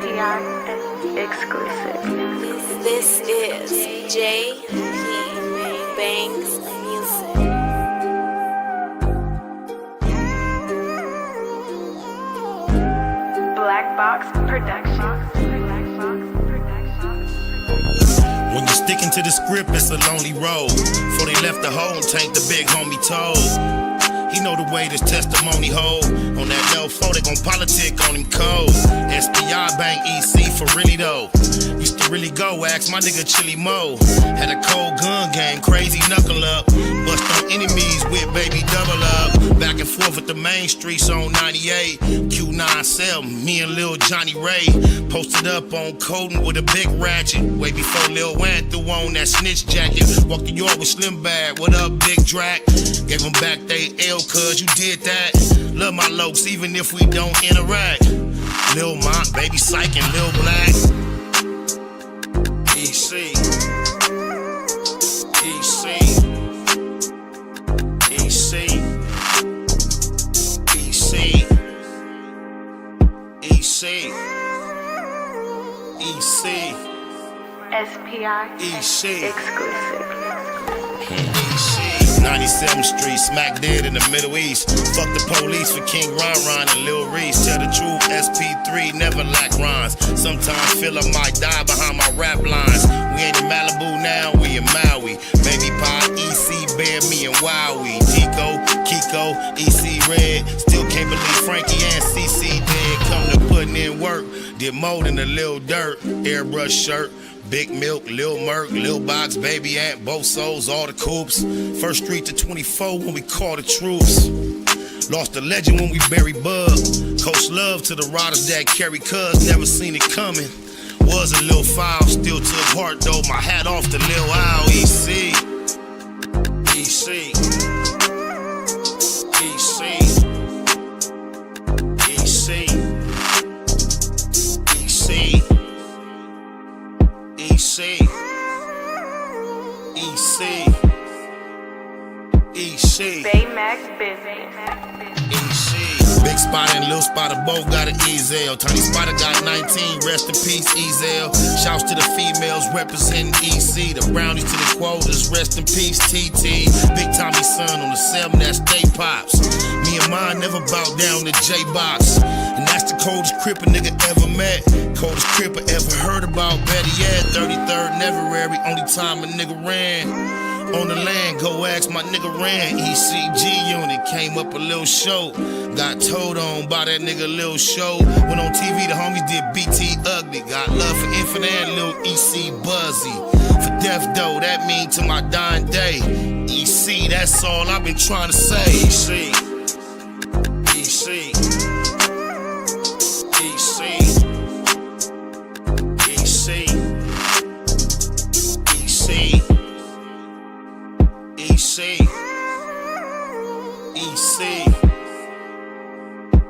T.I exclusive. This is J.P. Banks Music. BLACBOX Productions. When you're sticking to the script, it's a lonely road. Before they left the hole and tanked the big homie told. He know the way this testimony hold. On that low flow, they gon' politic on him cold. SPI bang EC for really though. Used to really go, ask my nigga Chili Mo. Had a cold gun game, crazy knuckle up. Bust on enemies with baby double up. Back and forth with the main streets on 98. Q9 cell, me and Lil Johnny Ray. Posted up on Coden with a big ratchet. Way before Lil Wan threw on that snitch jacket. Walked the yard with Slim Bad, what up Big Drac? Gave them back they L cuz you did that. Love my lokes even if we don't interact. Lil Mont, Baby Psych and Lil Black. EC. EC. EC. EC. EC. EC. SPI exclusive. EC. 97th Street, smack dead in the Middle East. Fuck the police for King Ron and Lil Reese. Tell the truth, SP3 never lack rhymes. Sometimes feel I might die behind my rap lines. We ain't in Malibu now, we in Maui. Baby Pie, EC, Bear, me and Wowie. Tico, Kiko, EC Red. Still can't believe Frankie and CC dead. Come to putting in work. Did more than a little dirt. Airbrush shirt. Big Milk, Lil Merc, Lil Box, Baby Ant, both souls, all the coops. First street to 24 when we call the troops. Lost a legend when we buried Bug. Coach love to the riders that carry cuz, never seen it coming. Was a Lil Foul, still took heart though, my hat off to Lil Owl. EC. EC. EC. EC. EC. EC. EC. Baymax Business. EC. Big Spider and Lil Spider both got an Ezel. Tiny Spider got 19, rest in peace, Ezel. Shouts to the females representing EC. The brownies to the quotas, rest in peace, TT. Big Tommy son on the 7, that's Stay Pops. Me and mine never bow down to J-Box. And that's the coldest cripper nigga ever met. Coldest cripper ever heard about, better yet. 33rd Neverary, only time a nigga ran. On the land, go ask my nigga Ran. ECG unit, came up a little show. Got told on by that nigga Lil Show. Went on TV, the homies did BT Ugly. Got love for Infinite and Lil EC Buzzy. For death though, that mean to my dying day. EC, that's all I've been trying to say. EC. EC.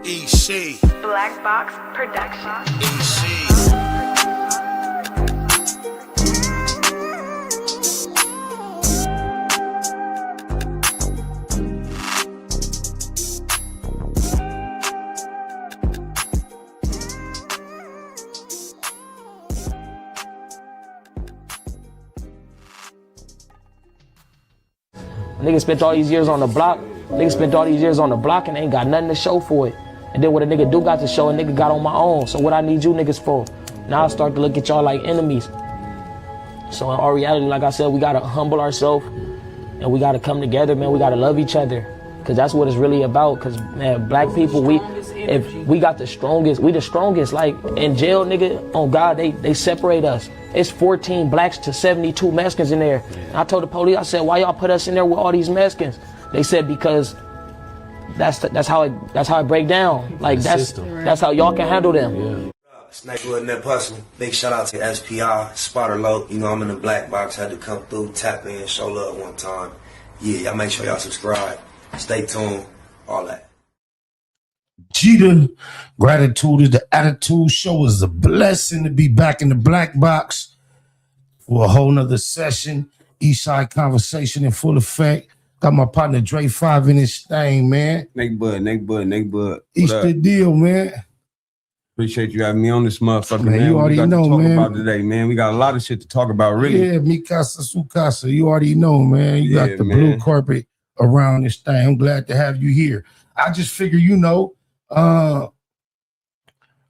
EC. BLACBOX Productions. EC. Niggas spent all these years on the block. Niggas spent all these years on the block and ain't got nothing to show for it. And then what a nigga do got to show, a nigga got on my own. So what I need you niggas for? Now I start to look at y'all like enemies. So in all reality, like I said, we gotta humble ourselves and we gotta come together, man. We gotta love each other. Cause that's what it's really about. Cause man, black people, if we got the strongest, we the strongest. Like in jail, nigga, on God, they separate us. It's 14 blacks to 72 Mexicans in there. And I told the police, I said, why y'all put us in there with all these Mexicans? They said because that's how it break down. Like that's how y'all can handle them. Yeah. Snakewood and that hustle. Big shout out to SPI, Spotter Low. You know I'm in the black box. Had to come through, tap in, show love one time. Yeah, y'all make sure y'all subscribe. Stay tuned. All that. G.I.T.A, gratitude is the attitude. Show is a blessing to be back in the black box for a whole nother session. Eastside conversation in full effect. Got my partner Dre5 in this thing, man. Neck bud. East the deal, man. Appreciate you having me on this motherfucker, Man, man. you already we got know, to talk man. about today, man. We got a lot of shit to talk about, really. Yeah, mi casa, su casa. You already know, man. You got the blue carpet around this thing. I'm glad to have you here. I just figure, you know,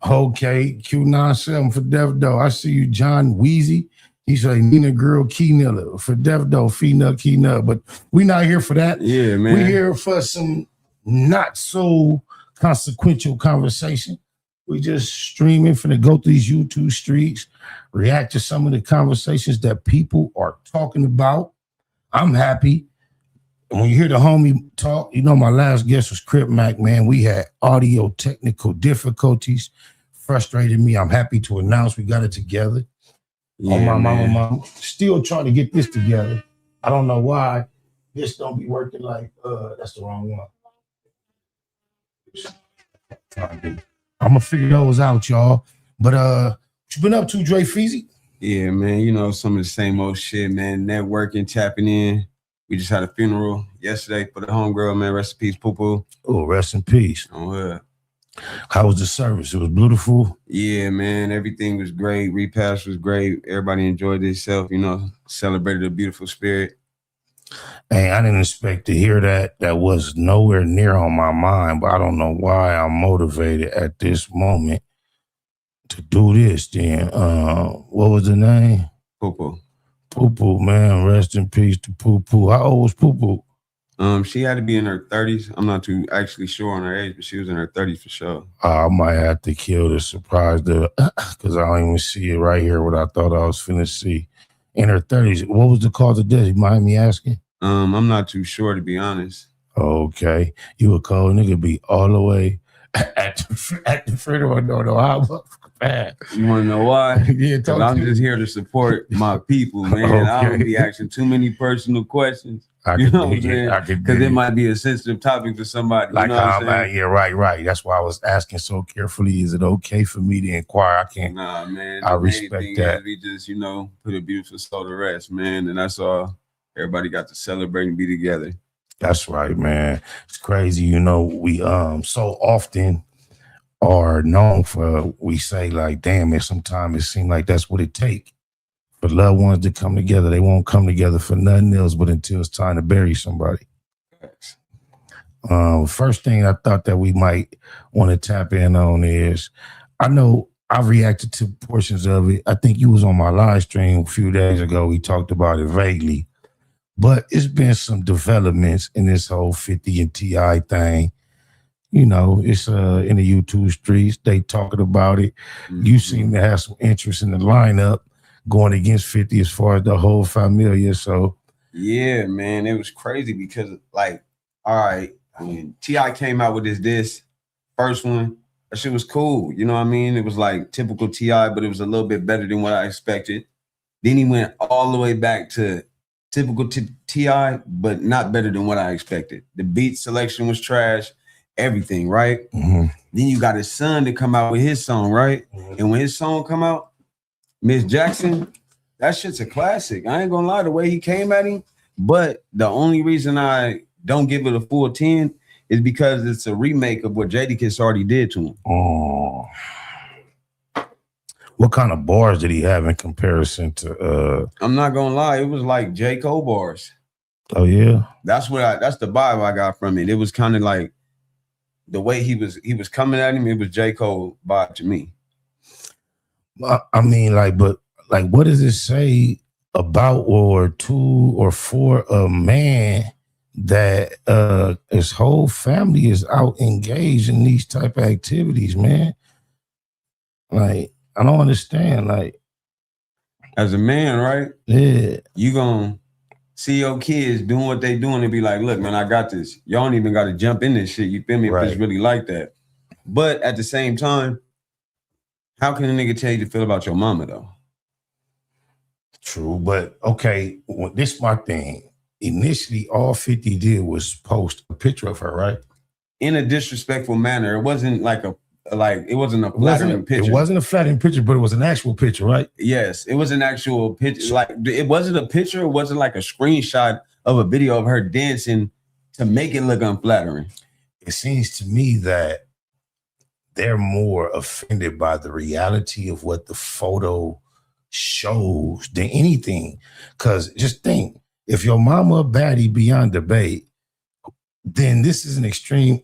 okay, Q97 for Dev Doe. I see you, John Weezy. He said, Nina Girl Key Nilla for Dev Doe, Fee Key Nilla. But we not here for that. Yeah, man. We here for some not so consequential conversation. We just streaming, finna go through these YouTube streets, react to some of the conversations that people are talking about. I'm happy. When you hear the homie talk, you know my last guest was Crip Mac, man. We had audio technical difficulties, frustrated me. I'm happy to announce we got it together. Yeah, On my man. mama, still trying to get this together. I don't know why this don't be working like, that's the wrong one. I'm gonna figure those out, y'all. But what you been up to, Dre5? Yeah, man. You know, some of the same old shit, man. Networking, tapping in. We just had a funeral yesterday for the homegirl, man. Rest in peace, Poo-Poo. Oh, rest in peace. On her. How was the service? It was beautiful. Yeah, man. Everything was great. Repast was great. Everybody enjoyed themselves, you know, celebrated a beautiful spirit. Hey, I didn't expect to hear that. That was nowhere near on my mind, but I don't know why I'm motivated at this moment to do this then. What was the name? Poo-Poo. Poo-Poo, man. Rest in peace to Poo-Poo. How old was Poo-Poo? She had to be in her 30s. I'm not too actually sure on her age, but she was in her 30s for sure. I might have to kill the surprise because I don't even see it right here what I thought I was finna see. In her 30s. What was the cause of death? You mind me asking? I'm not too sure, to be honest. Okay. You a cold nigga be all the way at the funeral. No, how bad. You want to know why? Yeah, Because I'm just here to support my people, man. Okay. I don't be asking too many personal questions. You know what I'm saying? Because it might be a sensitive topic for somebody. Like, you know what I'm saying? Yeah, right. That's why I was asking so carefully. Is it okay for me to inquire? I can't. Nah, man. I respect that. We just, you know, put a beautiful soul to rest, man. And that's all. Everybody got to celebrate and be together. That's right, man. It's crazy. You know, we so often are known for, we say like, damn, it sometimes it seems like that's what it takes for loved ones to come together. They won't come together for nothing else but until it's time to bury somebody. First thing I thought that we might want to tap in on is, I know I reacted to portions of it. I think you was on my live stream a few days ago. We talked about it vaguely. But it's been some developments in this whole 50 and T.I thing. You know, it's in the YouTube streets. They talking about it. You seem to have some interest in the lineup going against 50 as far as the whole familia. So yeah, man, it was crazy because, like, all right, I mean, T.I came out with this first one. That shit was cool. You know what I mean? It was like typical T.I, but it was a little bit better than what I expected. Then he went all the way back to typical T.I, but not better than what I expected. The beat selection was trash, everything, right? Then you got his son to come out with his song, right? And when his song come out, Miss Jackson, that shit's a classic. I ain't gonna lie, the way he came at him. But the only reason I don't give it a full 10 is because it's a remake of what Jadakiss already did to him. Oh. What kind of bars did he have in comparison to I'm not gonna lie, it was like J. Cole bars. Oh yeah? That's the vibe I got from it. It was kind of like the way he was coming at him, it was J. Cole vibe to me. I mean, but what does it say about or to or for a man that his whole family is out engaged in these type of activities, man? Like, I don't understand. Like, as a man, right? Yeah. You gonna see your kids doing what they doing and be like, look, man, I got this. Y'all don't even got to jump in this shit. You feel me? If it's really like that. But at the same time, how can a nigga tell you to feel about your mama, though? True, but okay, this is my thing. Initially, all 50 did was post a picture of her, right? In a disrespectful manner. It wasn't like it wasn't a flattering picture. It wasn't a flattering picture, but it was an actual picture, right? Yes, it was an actual picture. Like, it wasn't a picture. It wasn't like a screenshot of a video of her dancing to make it look unflattering. It seems to me that they're more offended by the reality of what the photo shows than anything. Because just think, if your mama a baddie beyond debate, then this is an extreme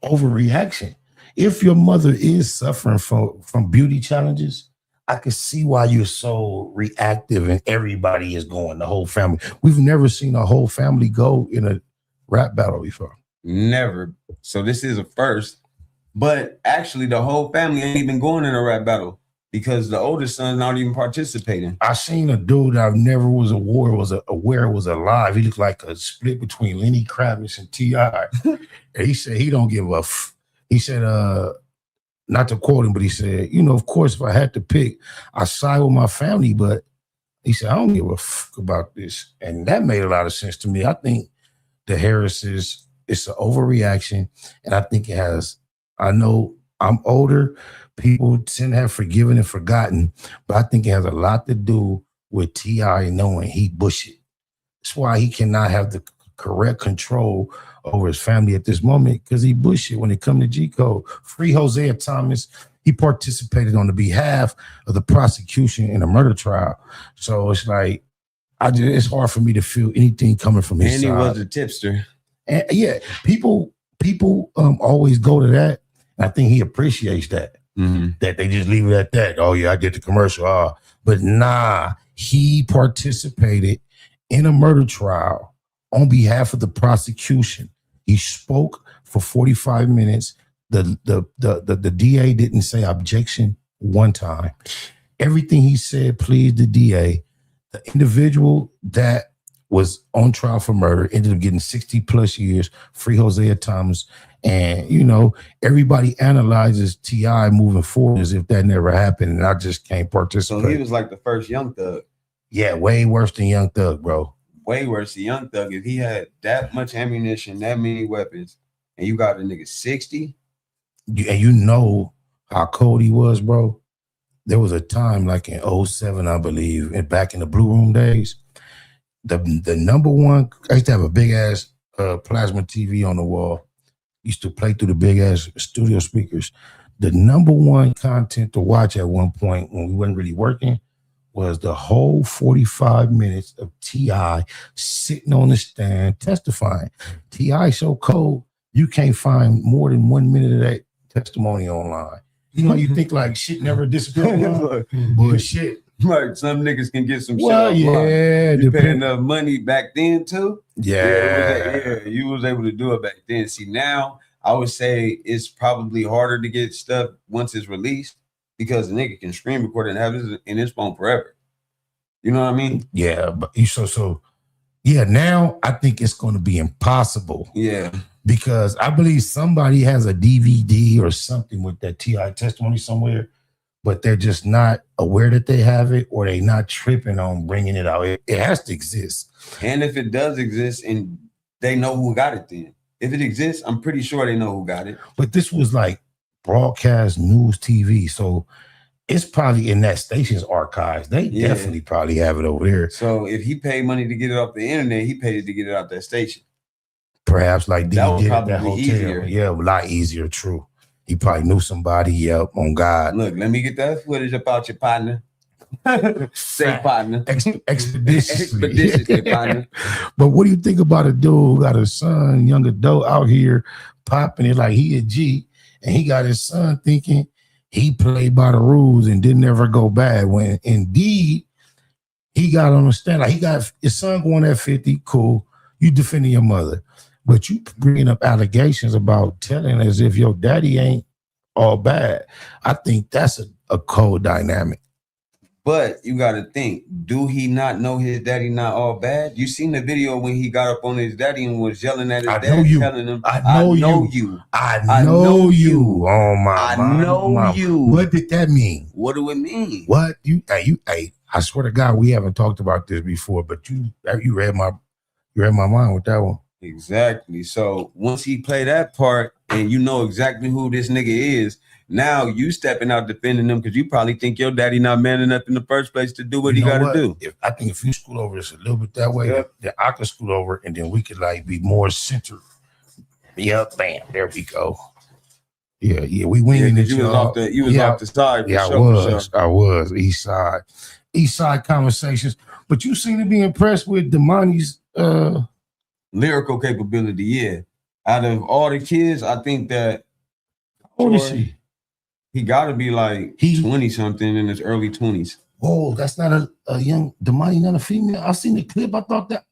overreaction. If your mother is suffering from beauty challenges, I can see why you're so reactive and everybody is going, the whole family. We've never seen a whole family go in a rap battle before. Never. So this is a first. But actually, the whole family ain't even going in a rap battle because the oldest son's not even participating. I seen a dude I never was aware was alive. He looked like a split between Lenny Kravitz and T.I. And he said he don't give a he said, not to quote him, but he said, you know, of course, if I had to pick, I side with my family, but he said, I don't give a fuck about this. And that made a lot of sense to me. I think the Harrises, it's an overreaction. And I think it has, I know I'm older, people tend to have forgiven and forgotten, but I think it has a lot to do with T.I. knowing he bush it. That's why he cannot have the correct control over his family at this moment, because he bush it when it comes to G-Code. Free Hosea Thomas. He participated on the behalf of the prosecution in a murder trial. So it's like, it's hard for me to feel anything coming from his side. And he was a tipster. And yeah, people always go to that. And I think he appreciates that. That they just leave it at that. Oh yeah, I did the commercial. But nah, he participated in a murder trial on behalf of the prosecution. He spoke for 45 minutes. The DA didn't say objection one time. Everything he said pleased the DA. The individual that was on trial for murder ended up getting 60 plus years, Free Hosea Thomas. And, you know, everybody analyzes T.I. moving forward as if that never happened, and I just can't participate. So he was like the first Young Thug. Yeah, way worse than Young Thug, bro. Way worse than Young Thug. If he had that much ammunition, that many weapons, and you got a nigga 60. And you know how cold he was, bro. There was a time like in 07, I believe, and back in the Blue Room days, the number one, I used to have a big ass plasma TV on the wall. Used to play through the big ass studio speakers. The number one content to watch at one point when we wasn't really working was the whole 45 minutes of T.I. sitting on the stand testifying. T.I. so cold, you can't find more than 1 minute of that testimony online. You know, you think like shit never disappeared. Bullshit. Like some niggas can get some well, shit. Yeah, you pay enough money back then too. Yeah, you was able to do it back then. See, now I would say it's probably harder to get stuff once it's released because the nigga can screen record and have it in his phone forever. You know what I mean? Yeah, but yeah. Now I think it's going to be impossible. Yeah. Because I believe somebody has a DVD or something with that T.I. testimony somewhere, but they're just not aware that they have it, or they not tripping on bringing it out. It has to exist. And if it does exist and they know who got it then. If it exists, I'm pretty sure they know who got it. But this was like broadcast news TV. So it's probably in that station's archives. They definitely probably have it over there. So if he paid money to get it off the internet, he paid it to get it out that station. Perhaps like that would did probably at that hotel. Easier. Yeah, a lot easier, true. He probably knew somebody, yep, on God. Look, let me get that footage about your partner. Say partner. Expeditiously, partner. But what do you think about a dude who got a son, young adult out here popping it like he a G, and he got his son thinking he played by the rules and didn't ever go bad, when indeed he got on the stand. Like he got his son going at 50, cool. You defending your mother. But you bringing up allegations about telling as if your daddy ain't all bad. I think that's a cold dynamic. But you got to think, do he not know his daddy not all bad? You seen the video when he got up on his daddy and was yelling at his dad, telling him, I know you. Oh my, I know you. What did that mean? What do it mean? What hey, I swear to God, we haven't talked about this before, but you read my mind with that one. Exactly. So once he play that part and you know exactly who this nigga is, now you stepping out defending him because you probably think your daddy not man enough in the first place to do what he got to do. I think if you scoot over this a little bit that way, then I could scoot over and then we could like be more centered. Yep, bam, there we go. Yeah, we winging it, you was y'all. off the side. Yeah, I was East Side Conversations. But you seem to be impressed with Damani's lyrical capability. Yeah, out of all the kids, I think that. How old is he? He got to be like 20 something in his early 20s. Oh, that's not a young Damani, not a female. I seen the clip. I thought that.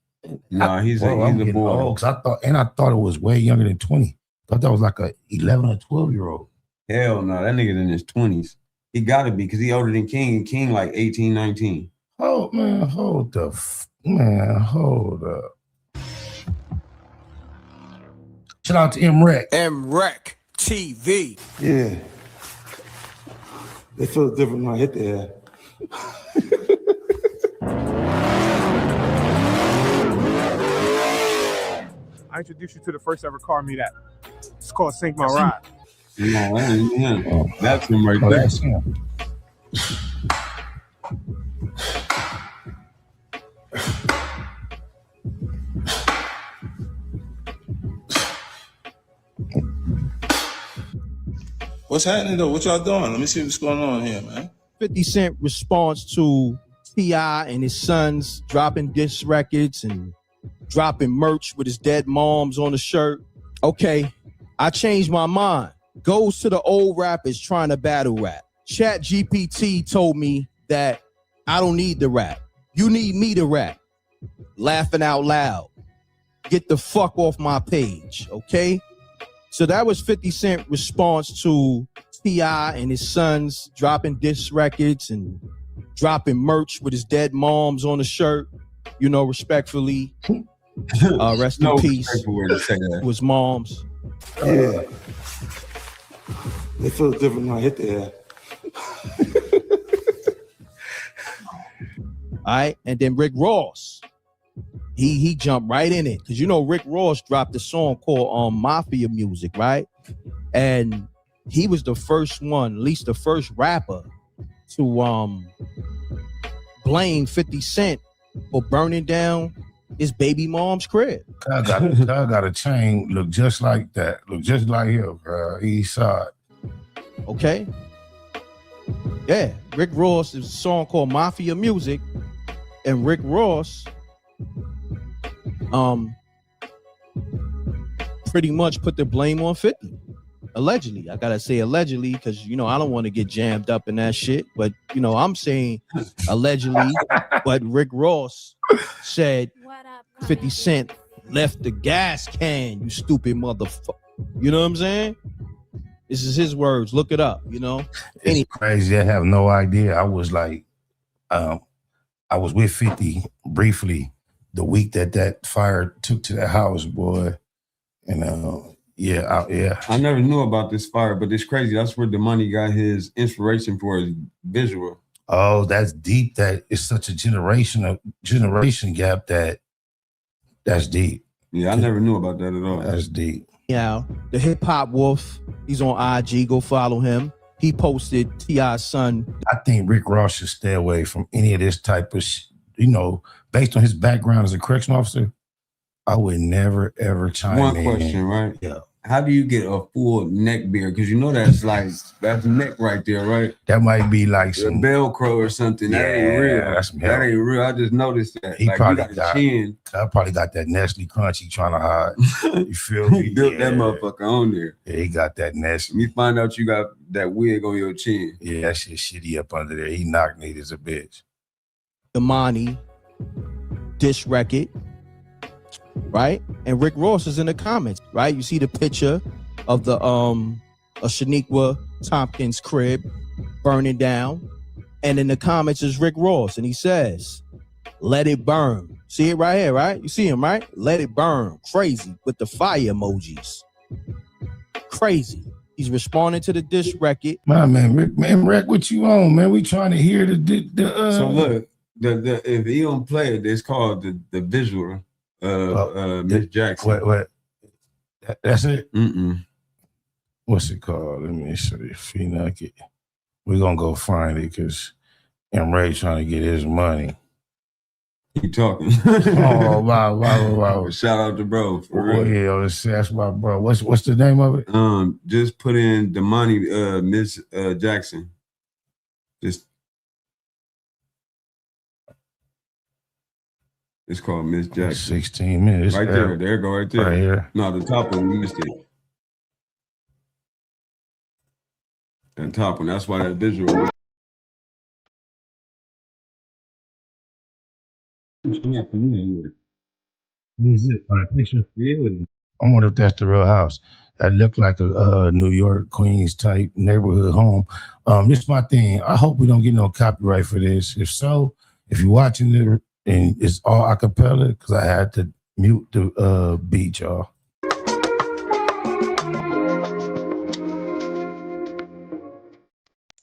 Nah, he's a boy. Oh, I thought it was way younger than 20. I thought that was like a 11 or 12-year-old. Hell no, that nigga's in his 20s. He got to be because he older than King, and King like 18, 19. Oh man, hold up. Shout out to MREC. MREC TV. Yeah. It feels different when I hit the air. I introduced you to the first ever car meet app. It's called Sink My Ride. No, that ain't him. That's him right there. That's him. What's happening though? What y'all doing? Let me see what's going on here, man. 50 Cent response to T.I and his sons dropping diss records and dropping merch with his dead moms on the shirt. Okay, I changed my mind. Goes to the old rappers trying to battle rap. ChatGPT told me that I don't need the rap. You need me to rap. Laughing out loud. Get the fuck off my page, okay? So that was 50 Cent response to T.I and his sons dropping diss records and dropping merch with his dead moms on the shirt. You know, respectfully, rest in peace. Was moms. Yeah. It feels different when I hit the air. All right, and then Rick Ross, he jumped right in it because you know Rick Ross dropped a song called Mafia Music, right? And he was the first one, at least the first rapper, to blame 50 Cent for burning down his baby mom's crib. I got a chain look just like that, look just like him, East Side. Okay. Yeah, Rick Ross is a song called Mafia Music, and Rick Ross pretty much put the blame on 50. Allegedly. I gotta say allegedly because you know I don't want to get jammed up in that shit, but you know I'm saying allegedly. But Rick Ross said 50 Cent left the gas can, you stupid motherfucker. You know what I'm saying? This is his words. Look it up, you know? It's crazy. I have no idea. I was like, I was with 50 briefly the week that fire took to that house, boy. And I never knew about this fire, but it's crazy. That's where the money got his inspiration for his visual. Oh, that's deep. That it's such a generation gap that's deep. Yeah, I never knew about that at all. That's deep. Yeah, the Hip Hop Wolf, he's on IG. Go follow him. He posted T.I.'s son. I think Rick Ross should stay away from any of this type of you know, based on his background as a correctional officer, I would never, ever chime in. One question, right? Yeah. How do you get a full neck beard? Because you know that's neck right there, right? That might be like some Velcro or something. Yeah, that ain't real. That ain't real. I just noticed that. He like, probably got chin. I probably got that Nestle Crunch he trying to hide. You feel me? He built that motherfucker on there. Yeah, he got that Nestle. Let me find out you got that wig on your chin. Yeah, that shit shitty up under there. He knocked me as a bitch. Imani, diss record, right? And Rick Ross is in the comments, right? You see the picture of the Shaniqua Tompkins crib burning down, and in the comments is Rick Ross, and he says, "Let it burn." See it right here, right? You see him, right? Let it burn. Crazy with the fire emojis. Crazy. He's responding to the diss record. Man, Rick, what you on, man? We trying to hear the So look, the if he don't play it, it's called the visual. Miss Jackson. What? That's it? Mm-mm. What's it called? Let me see if he knock it. We're gonna go find it because M. Ray trying to get his money. Keep talking. Oh, wow. Shout out to bro. For real. Yeah, that's my bro. What's the name of it? Just put in Damani, Miss Jackson. Just it's called Miss Jackson. 16 minutes. Right there. There you go, right there. Right here. No, the top one, you missed it. That top one. That's why that visual. Is it? Picture? Yeah. I wonder if that's the real house. That looked like a New York, Queens type neighborhood home. This is my thing. I hope we don't get no copyright for this. If so, if you're watching it and it's all acapella, because I had to mute the beat, y'all.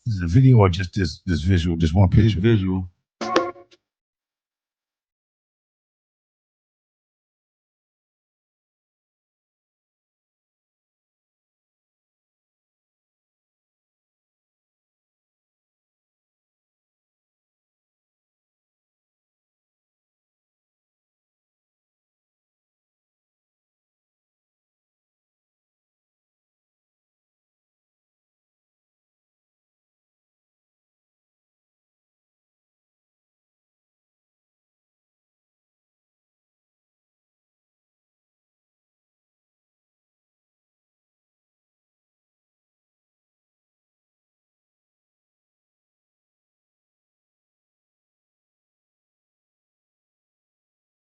Is it a video or just this visual, just one picture? Visual.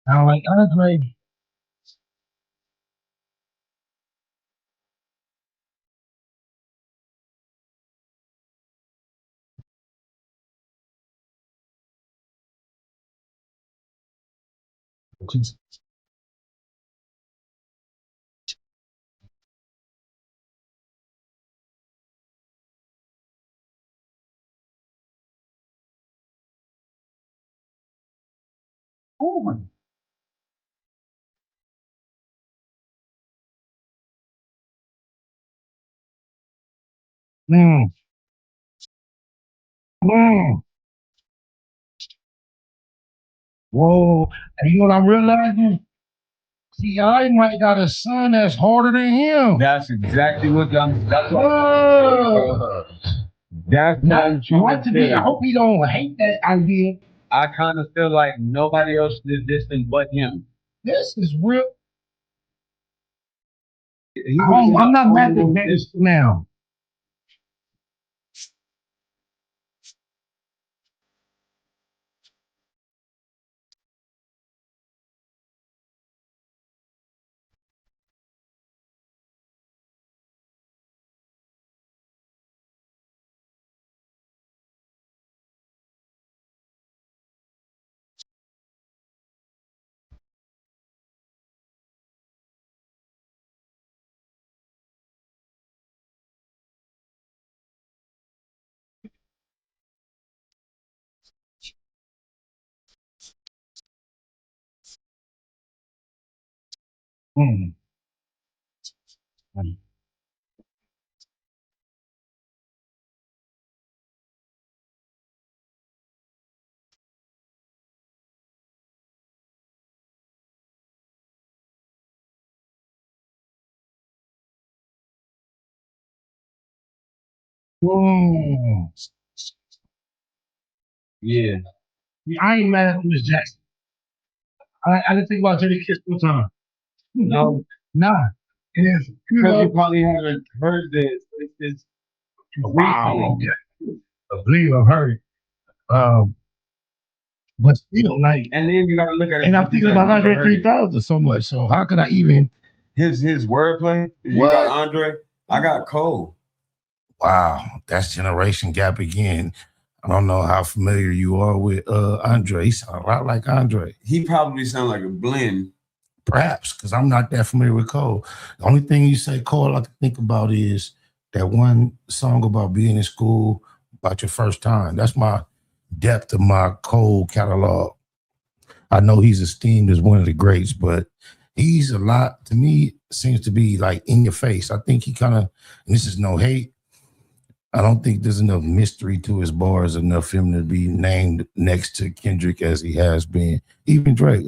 I like Andre. Oh, mm. Mm. Whoa. And you know what I'm realizing? T.I might got a son that's harder than him. That's exactly what I'm. That's Whoa. That's what to be. I hope he don't hate that idea. I kind of feel like nobody else did this thing but him. This is real. I'm not mad at this now. Mm. Mm. Yeah. I ain't mad at Miss Jackson. I didn't think about Jada Kiss one time. No. Nah. It is. Because you probably haven't heard this. It's wow. I believe I've heard it. But still, like, and then you gotta look at it. And I'm thinking about Andre 3000 so much. So how could I even his wordplay? You got Andre, I got Cole. Wow, that's generation gap again. I don't know how familiar you are with Andre. He sounds a lot like Andre. He probably sounds like a blend. Perhaps, because I'm not that familiar with Cole. The only thing you say, Cole, I can think about is that one song about being in school, about your first time. That's my depth of my Cole catalog. I know he's esteemed as one of the greats, but he's a lot, to me, seems to be like in your face. I think he kind of, and this is no hate, I don't think there's enough mystery to his bars enough for him to be named next to Kendrick as he has been. Even Drake,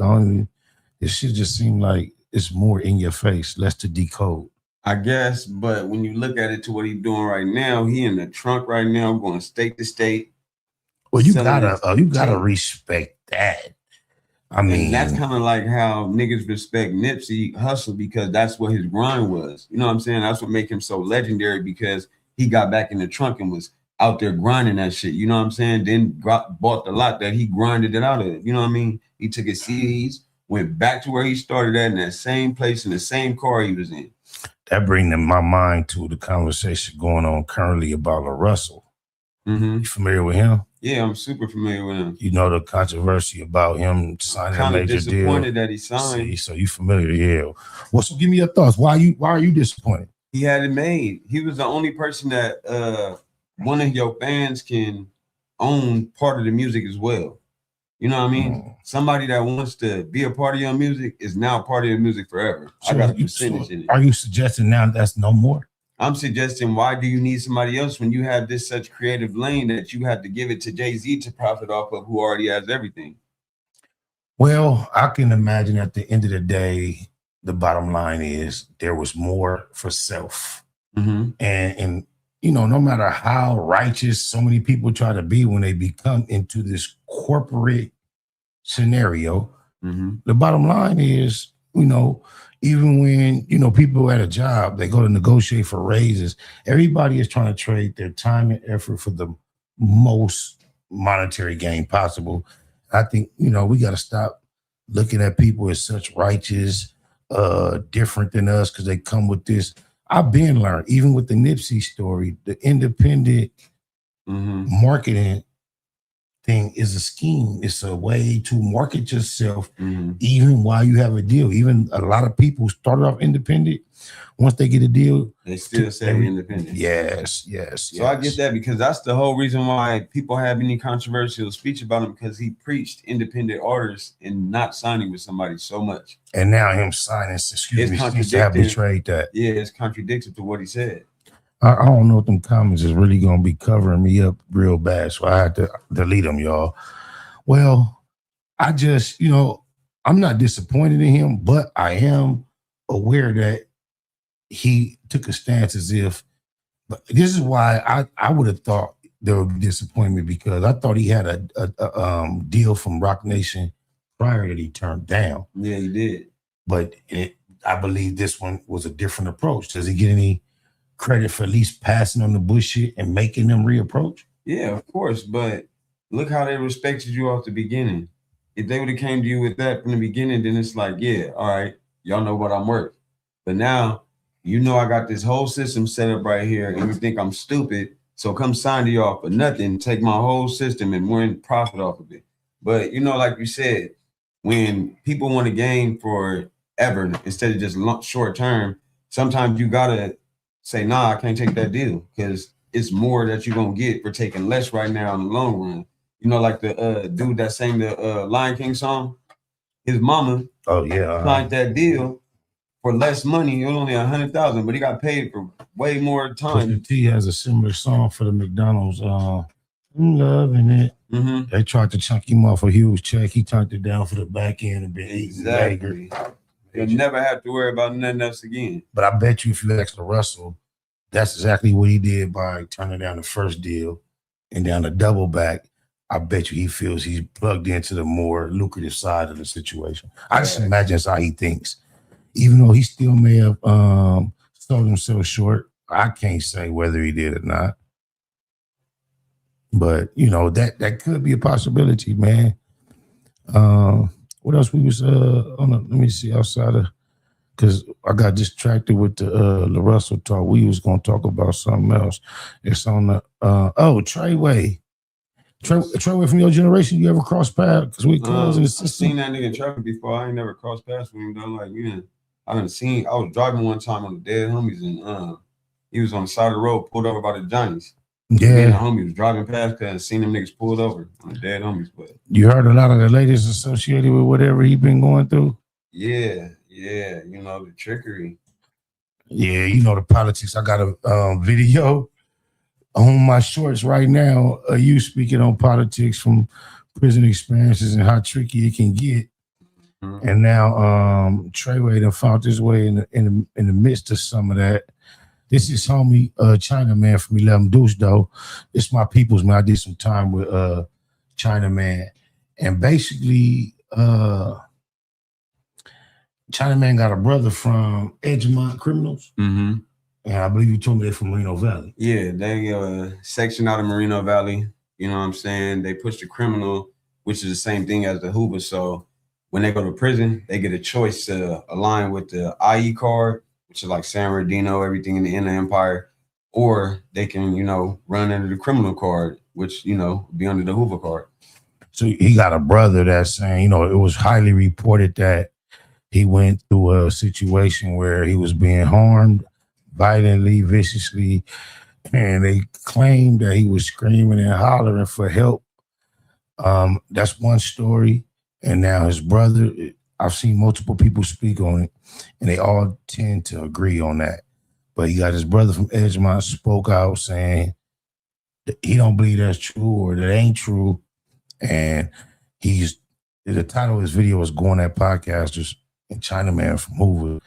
it should just seem like it's more in your face, less to decode. I guess, but when you look at it to what he's doing right now, he in the trunk right now, going state to state. Well, you gotta respect that. I mean, and that's kind of like how niggas respect Nipsey Hussle because that's what his grind was. You know what I'm saying? That's what make him so legendary because he got back in the trunk and was out there grinding that shit. You know what I'm saying? Then bought the lot that he grinded it out of. You know what I mean? He took his CDs, went back to where he started at in that same place in the same car he was in. That brings my mind to the conversation going on currently about Lar Russell. You familiar with him? Yeah, I'm super familiar with him. You know the controversy about him signing a major deal. Disappointed that he signed. See, so you familiar? Yeah. Well, so give me your thoughts. Why are you disappointed? He had it made. He was the only person that one of your fans can own part of the music as well. You know what I mean? Somebody that wants to be a part of your music is now a part of your music forever. So I got a percentage in it. Are you suggesting now that's no more? I'm suggesting why do you need somebody else when you have this such creative lane that you have to give it to Jay-Z to profit off of who already has everything? Well, I can imagine at the end of the day, the bottom line is there was more for self. And you know, no matter how righteous so many people try to be when they become into this corporate scenario, the bottom line is, you know, even when, you know, people at a job, they go to negotiate for raises, everybody is trying to trade their time and effort for the most monetary gain possible. I think, you know, we got to stop looking at people as such righteous, different than us because they come with this. I've been learned, even with the Nipsey story, the independent marketing thing is a scheme. It's a way to market yourself even while you have a deal. Even a lot of people started off independent. Once they get a deal, they still say independent. Yes. So I get that because that's the whole reason why people have any controversial speech about him because he preached independent artists and not signing with somebody so much. And now him signing, excuse me, seems to have betrayed that. Yeah, it's contradictory to what he said. I don't know if them comments is really going to be covering me up real bad, so I had to delete them, y'all. Well, I just, you know, I'm not disappointed in him, but I am aware that he took a stance as if, but this is why I would have thought there would be disappointment because I thought he had a deal from Roc Nation prior that he turned down. Yeah, he did. But I believe this one was a different approach. Does he get any credit for at least passing on the bullshit and making them reapproach? Yeah, of course. But look how they respected you off the beginning. If they would have came to you with that from the beginning, then it's like, yeah, all right, y'all know what I'm worth. But now, you know, I got this whole system set up right here and you think I'm stupid. So come sign to y'all for nothing, take my whole system and we're in profit off of it. But, you know, like you said, when people want to gain forever instead of just short term, sometimes you got to say, nah, I can't take that deal because it's more that you're going to get for taking less right now in the long run. You know, like the dude that sang the Lion King song, his mama signed that deal for less money. It was only $100,000, but he got paid for way more time. Cent and T has a similar song for the McDonald's. I'm loving it. They tried to chunk him off a huge check. He turned it down for the back end and been exactly. You'll never have to worry about nothing else again. But I bet you if you ask Lar Russell, that's exactly what he did by turning down the first deal and down the double back. I bet you he feels he's plugged into the more lucrative side of the situation. I just imagine that's how he thinks. Even though he still may have sold himself short, I can't say whether he did or not. But, you know, that could be a possibility, man. What else we was on? Let me see outside of, because I got distracted with the Lar Russell talk. We was gonna talk about something else. It's on the Treyway. Treyway from your generation. You ever cross paths? Because we close in the system. I've seen that nigga in traffic before. I ain't never crossed paths with him though. Like I was driving one time on the Dead Homies and he was on the side of the road, pulled over by the Johnnies. Yeah, the homie was driving past and seen them niggas pulled over on the Dead Homies. But you heard a lot of the ladies associated with whatever he been going through. Yeah, you know, the trickery. Yeah, you know the politics. I got a video on my shorts right now, you speaking on politics from prison experiences and how tricky it can get. And now Treyway done found his way in the midst of some of that. This is homie China Man from 11 Deuce though. It's my people's man. I did some time with China Man. And basically China Man got a brother from Edgemont Criminals. Mm-hmm. And I believe you told me they're from Moreno Valley. Yeah, they section out of Moreno Valley. You know what I'm saying? They push the criminal, which is the same thing as the Hoover. So when they go to prison, they get a choice to align with the IE card, which is like San Bernardino, everything in the Inner Empire, or they can, you know, run under the criminal card, which, you know, be under the Hoover card. So he got a brother that's saying, you know, it was highly reported that he went through a situation where he was being harmed violently, viciously, and they claimed that he was screaming and hollering for help. That's one story. And now his brother, I've seen multiple people speak on it, and they all tend to agree on that. But he got his brother from Edgemont spoke out saying that he don't believe that's true or that ain't true. And the title of his video was Going at Podcasters, and Chinaman from Hoover.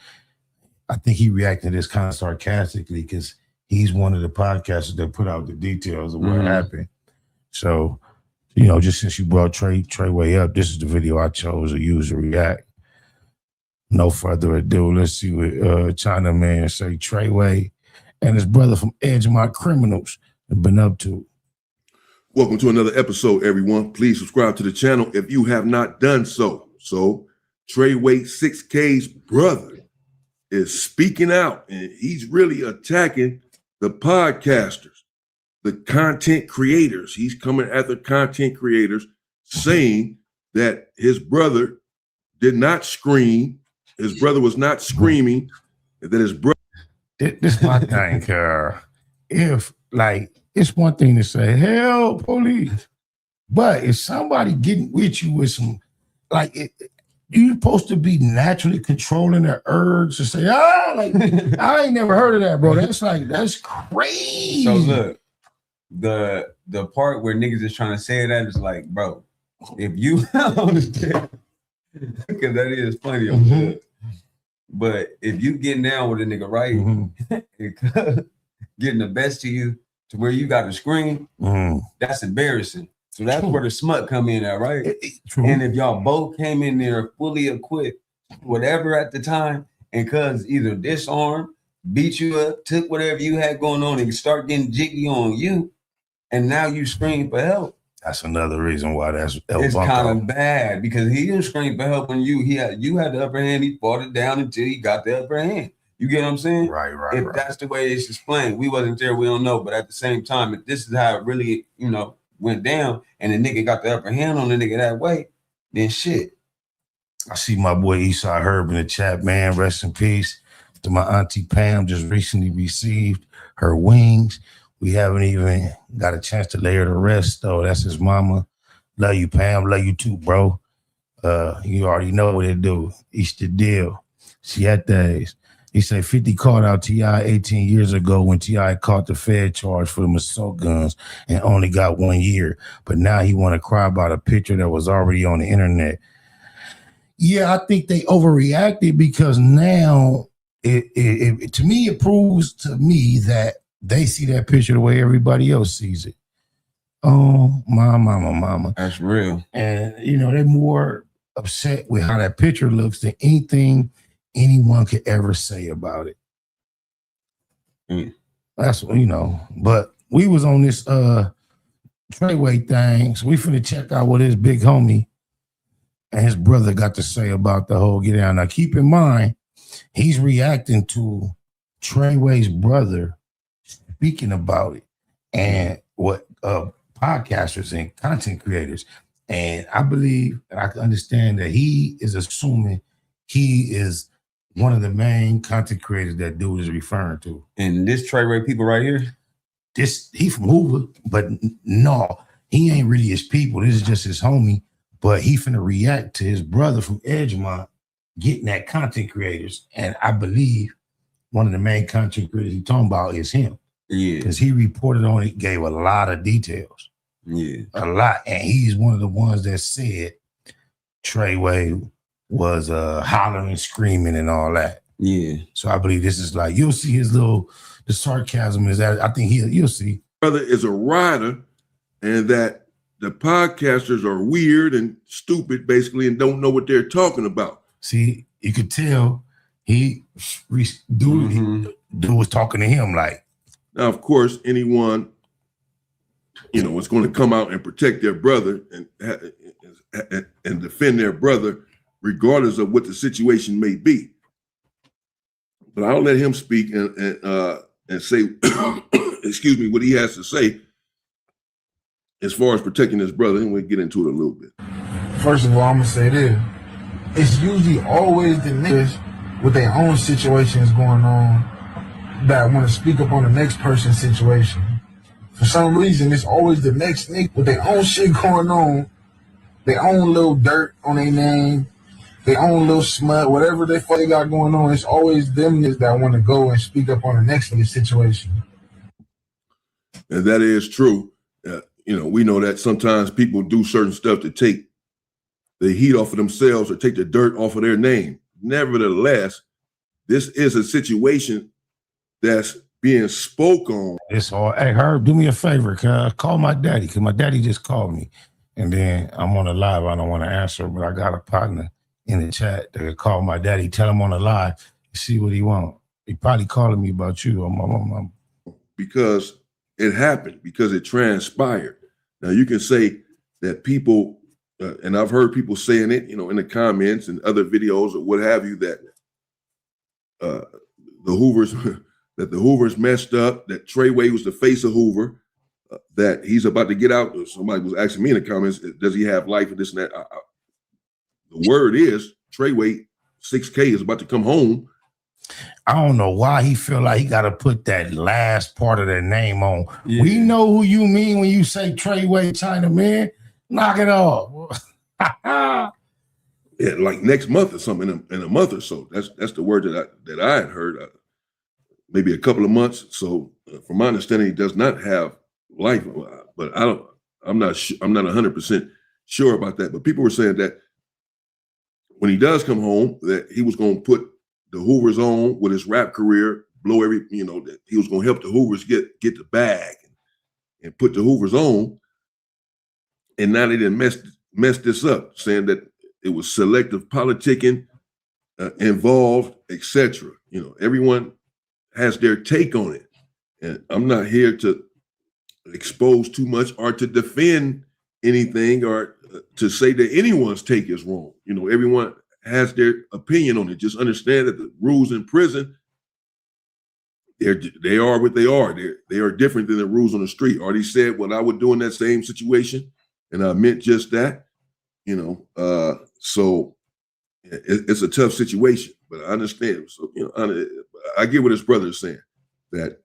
I think he reacted to this kind of sarcastically because he's one of the podcasters that put out the details of what happened. So, you know, just since you brought Treyway up, this is the video I chose to use to react. No further ado, let's see what Chinaman say Treyway and his brother from Edgemont Criminals have been up to. Welcome to another episode, everyone. Please subscribe to the channel if you have not done so. So, Treyway 6K's brother is speaking out, and he's really attacking the podcasters, the content creators. He's coming at the content creators, saying that his brother did not scream. His brother was not screaming, and that his brother. This is my thing, Carl. If, like, it's one thing to say, help, police. But if somebody getting with you with some, like, you're supposed to be naturally controlling their urge to say, like, I ain't never heard of that, bro. That's crazy. So look, the part where niggas is trying to say that is like, bro, if you understand, because that is funny, but if you getting down with a nigga, right, getting the best of you to where you got to scream, that's embarrassing. So that's where the smut come in at, right? And if y'all both came in there fully equipped, whatever at the time, and cuz either disarmed, beat you up, took whatever you had going on and start getting jiggy on you, and now you scream for help. That's another reason why it's kind of bad, because he didn't scream for help when you had the upper hand. He fought it down until he got the upper hand. You get what I'm saying? Right. If that's the way it's explained, we wasn't there, we don't know. But at the same time, if this is how it really, you know, went down, and the nigga got the upper hand on the nigga that way, then shit. I see my boy Eastside Herb in the chat, man. Rest in peace to my auntie Pam. Just recently received her wings. We haven't even got a chance to lay her to rest, though. That's his mama. Love you, Pam. Love you too, bro. You already know what it do. It's the deal. G.I.T.A. He said 50 caught out T.I 18 years ago when T.I caught the Fed charge for them assault guns and only got 1 year. But now he want to cry about a picture that was already on the internet. Yeah, I think they overreacted because now it to me, it proves to me that they see that picture the way everybody else sees it. Oh, my mama. That's real. And, you know, they're more upset with how that picture looks than anything anyone could ever say about it. That's, you know, but we was on this Treyway thing, so we finna check out what his big homie and his brother got to say about the whole get down. Now keep in mind, he's reacting to Treyway's brother speaking about it and what podcasters and content creators. And I believe that I can understand that he is assuming he is one of the main content creators that dude is referring to. And this Treyway people right here? He from Hoover, but no, he ain't really his people. This is just his homie. But he finna react to his brother from Edgemont getting at content creators. And I believe one of the main content creators he talking about is him. Yeah. Because he reported on it, gave a lot of details. Yeah. A lot. And he's one of the ones that said Treyway was hollering, screaming, and all that. Yeah. So I believe this is like, you'll see his the sarcasm is that I think you'll see. Brother is a rider, and that the podcasters are weird and stupid, basically, and don't know what they're talking about. See, you could tell dude was talking to him like. Now, of course, anyone, is going to come out and protect their brother and defend their brother, regardless of what the situation may be. But I'll let him speak and say, excuse me, what he has to say as far as protecting his brother, and we'll get into it a little bit. First of all, I'm gonna say this: it's usually always the niggas with their own situations going on that want to speak up on the next person's situation. For some reason, it's always the next nigga with their own shit going on, their own little dirt on their name, their own little smut, whatever they got going on. It's always them niggas that want to go and speak up on the next nigga's situation. And that is true. We know that sometimes people do certain stuff to take the heat off of themselves or take the dirt off of their name. Nevertheless, this is a situation that's being spoke on. It's all, hey, Herb, do me a favor. Call my daddy, because my daddy just called me. And then I'm on the live. I don't want to answer, but I got a partner in the chat that could call my daddy, tell him on the live, see what he want. He probably calling me about you. Because it happened, because it transpired. Now, you can say that people, and I've heard people saying it, in the comments and other videos or what have you, that the Hoovers messed up, that Treyway was the face of Hoover, that he's about to get out. Somebody was asking me in the comments, does he have life and this and that? The word is Treyway 6K is about to come home. I don't know why he feel like he got to put that last part of their name on. Yeah. We know who you mean when you say Treyway China, man. Knock it off. Yeah, like next month or something, in a month or so. That's the word that I had heard. Maybe a couple of months. So, from my understanding, he does not have life. But I'm not 100% sure about that. But people were saying that when he does come home, that he was going to put the Hoovers on with his rap career, blow that he was going to help the Hoovers get the bag and put the Hoovers on. And now they didn't mess this up, saying that it was selective politicking involved, etc. Everyone has their take on it. And I'm not here to expose too much or to defend anything or to say that anyone's take is wrong. Everyone has their opinion on it. Just understand that the rules in prison, they are what they are. They are different than the rules on the street. Already said what I would do in that same situation, and I meant just that. So it's a tough situation, but I understand. So I get what his brother is saying, that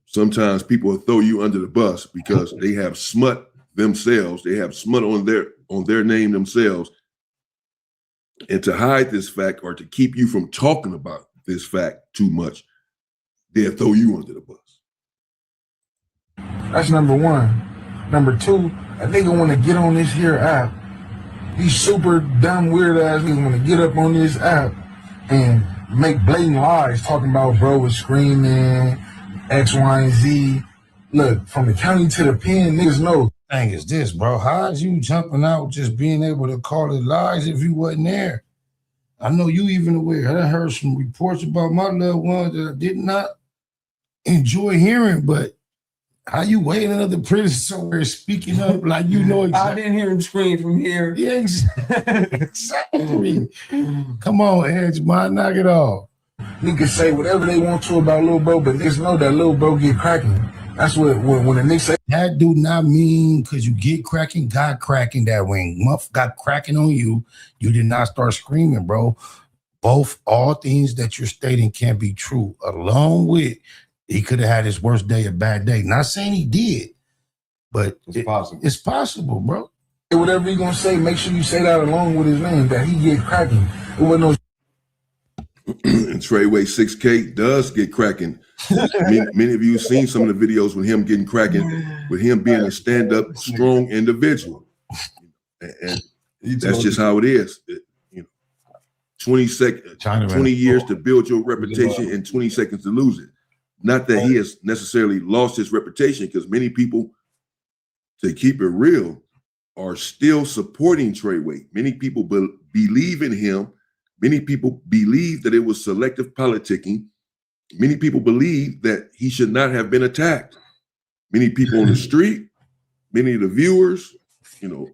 sometimes people will throw you under the bus because they have smut themselves. They have smut on their name themselves. And to hide this fact or to keep you from talking about this fact too much, they'll throw you under the bus. That's number one. Number two, a nigga want to get on this here app. These super dumb, weird ass niggas want to get up on this app and make blatant lies talking about bro was screaming, X, Y, and Z. Look, from the county to the pen, niggas know. Thing is this, bro. How's you jumping out just being able to call it lies if you wasn't there? I know you even aware. I heard some reports about my loved ones that I did not enjoy hearing, but how you waiting another prison somewhere speaking up like you know exactly. I didn't hear him scream from here. Yeah, exactly. Come on, Edge, man, knock it off. Niggas say whatever they want to about Lil Bro, but niggas know that Lil Bro get cracking. That's what when the niggas say. That do not mean because you get cracking, got cracking, that when Muff got cracking on you, you did not start screaming, bro. All things that you're stating can be true, along with he could have had his worst day, a bad day. Not saying he did, but it's possible. It's possible, bro. Whatever you gonna say, make sure you say that along with his name, that he get cracking. It wasn't no. And Treyway 6K does get cracking. Many of you seen some of the videos with him getting cracking, with him being a stand-up, strong individual. And that's just how it is. 20 years to build your reputation and 20 seconds to lose it. Not that he has necessarily lost his reputation, because many people, to keep it real, are still supporting Treyway. Many people believe in him. Many people believe that it was selective politicking. Many people believe that he should not have been attacked. Many people on the street, many of the viewers,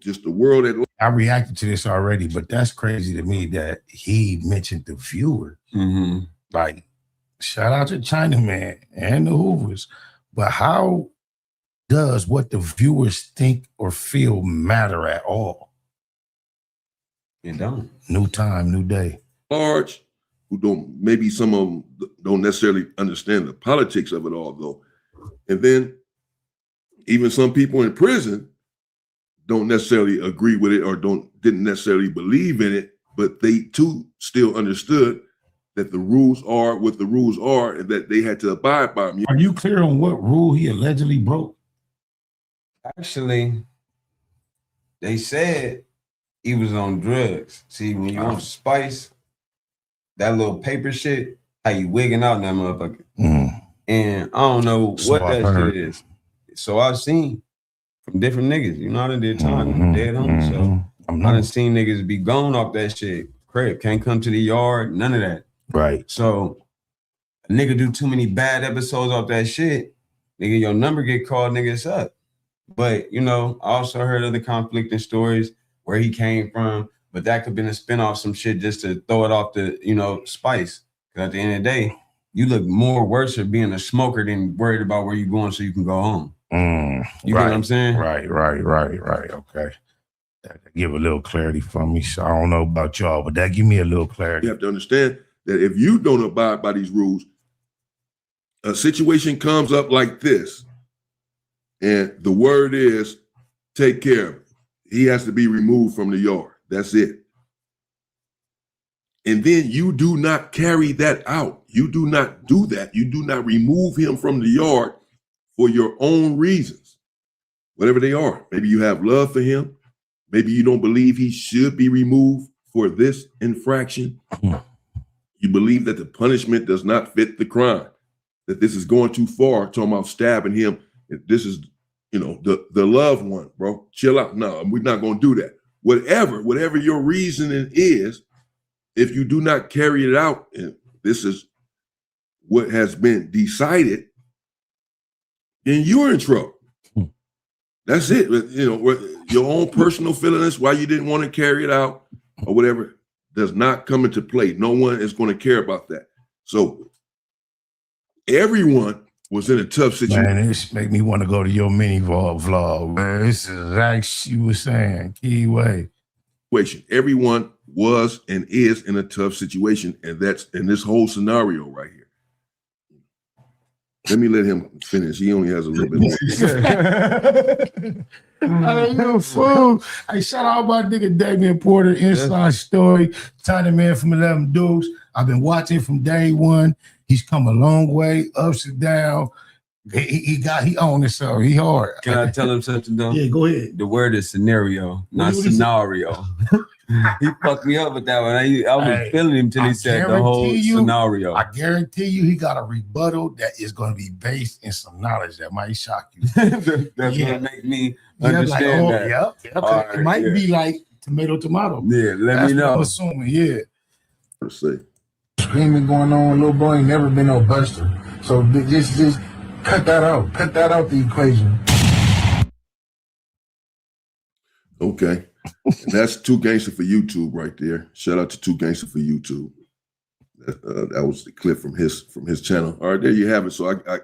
just the world at large. I reacted to this already, but that's crazy to me that he mentioned the viewer. Like, shout out to Chinaman and the Hoovers. But how does what the viewers think or feel matter at all? It don't. New time, new day. Large, maybe some of them don't necessarily understand the politics of it all, though. And then even some people in prison don't necessarily agree with it or didn't necessarily believe in it, but they too still understood that the rules are what the rules are and that they had to abide by them. Are you clear on what rule he allegedly broke? Actually, they said he was on drugs. See, when you on spice, that little paper shit, how you wigging out in that motherfucker. And I don't know what that shit is. So I've seen from different niggas. I done did time dead home. So I done seen niggas be gone off that shit. Crap, can't come to the yard, none of that. Right. So a nigga do too many bad episodes off that shit, nigga, your number get called, nigga, it's up. But, I also heard other conflicting stories where he came from, but that could have been a spinoff, some shit just to throw it off the, spice. Because at the end of the day, you look more worse for being a smoker than worried about where you're going so you can go home. You get what I'm saying? Right. Okay. That give a little clarity for me. So I don't know about y'all, but that give me a little clarity. You have to understand that if you don't abide by these rules, a situation comes up like this, and the word is, take care of it. He has to be removed from the yard. That's it. And then you do not carry that out. You do not do that. You do not remove him from the yard for your own reasons, whatever they are. Maybe you have love for him. Maybe you don't believe he should be removed for this infraction. You believe that the punishment does not fit the crime, that this is going too far, talking about stabbing him. This is, the loved one, bro. Chill out. No, we're not going to do that. Whatever your reasoning is, if you do not carry it out, and this is what has been decided, then you're in trouble. That's it. Your own personal feelings, why you didn't want to carry it out or whatever, does not come into play. No one is going to care about that. So everyone was in a tough situation. Man, this make me want to go to your mini vlog, man. This is like you were saying, key way. Everyone was and is in a tough situation, and that's in this whole scenario right here. Let me let him finish. He only has a little bit more. You fool. Hey, shout out my nigga Damian Porter, Inside Story, Tiny Man from 11 Dukes. I've been watching from day one. He's come a long way, ups and down. He owned himself. He hard. Can I tell him something though? Yeah, go ahead. The word is scenario, not scenario. He fucked me up with that one. I was feeling him till he said the whole scenario. I guarantee you he got a rebuttal that is going to be based in some knowledge that might shock you. That's going to make me understand that. Yep. Right, it might be like tomato. Yeah, let me know. I'm assuming, yeah. Let's see. Screaming going on, little boy ain't never been no buster. So just cut that out. Cut that out the equation. Okay. And that's Two Gangster for YouTube right there. Shout out to Two Gangster for YouTube. That was the clip from his channel. All right, there you have it. So I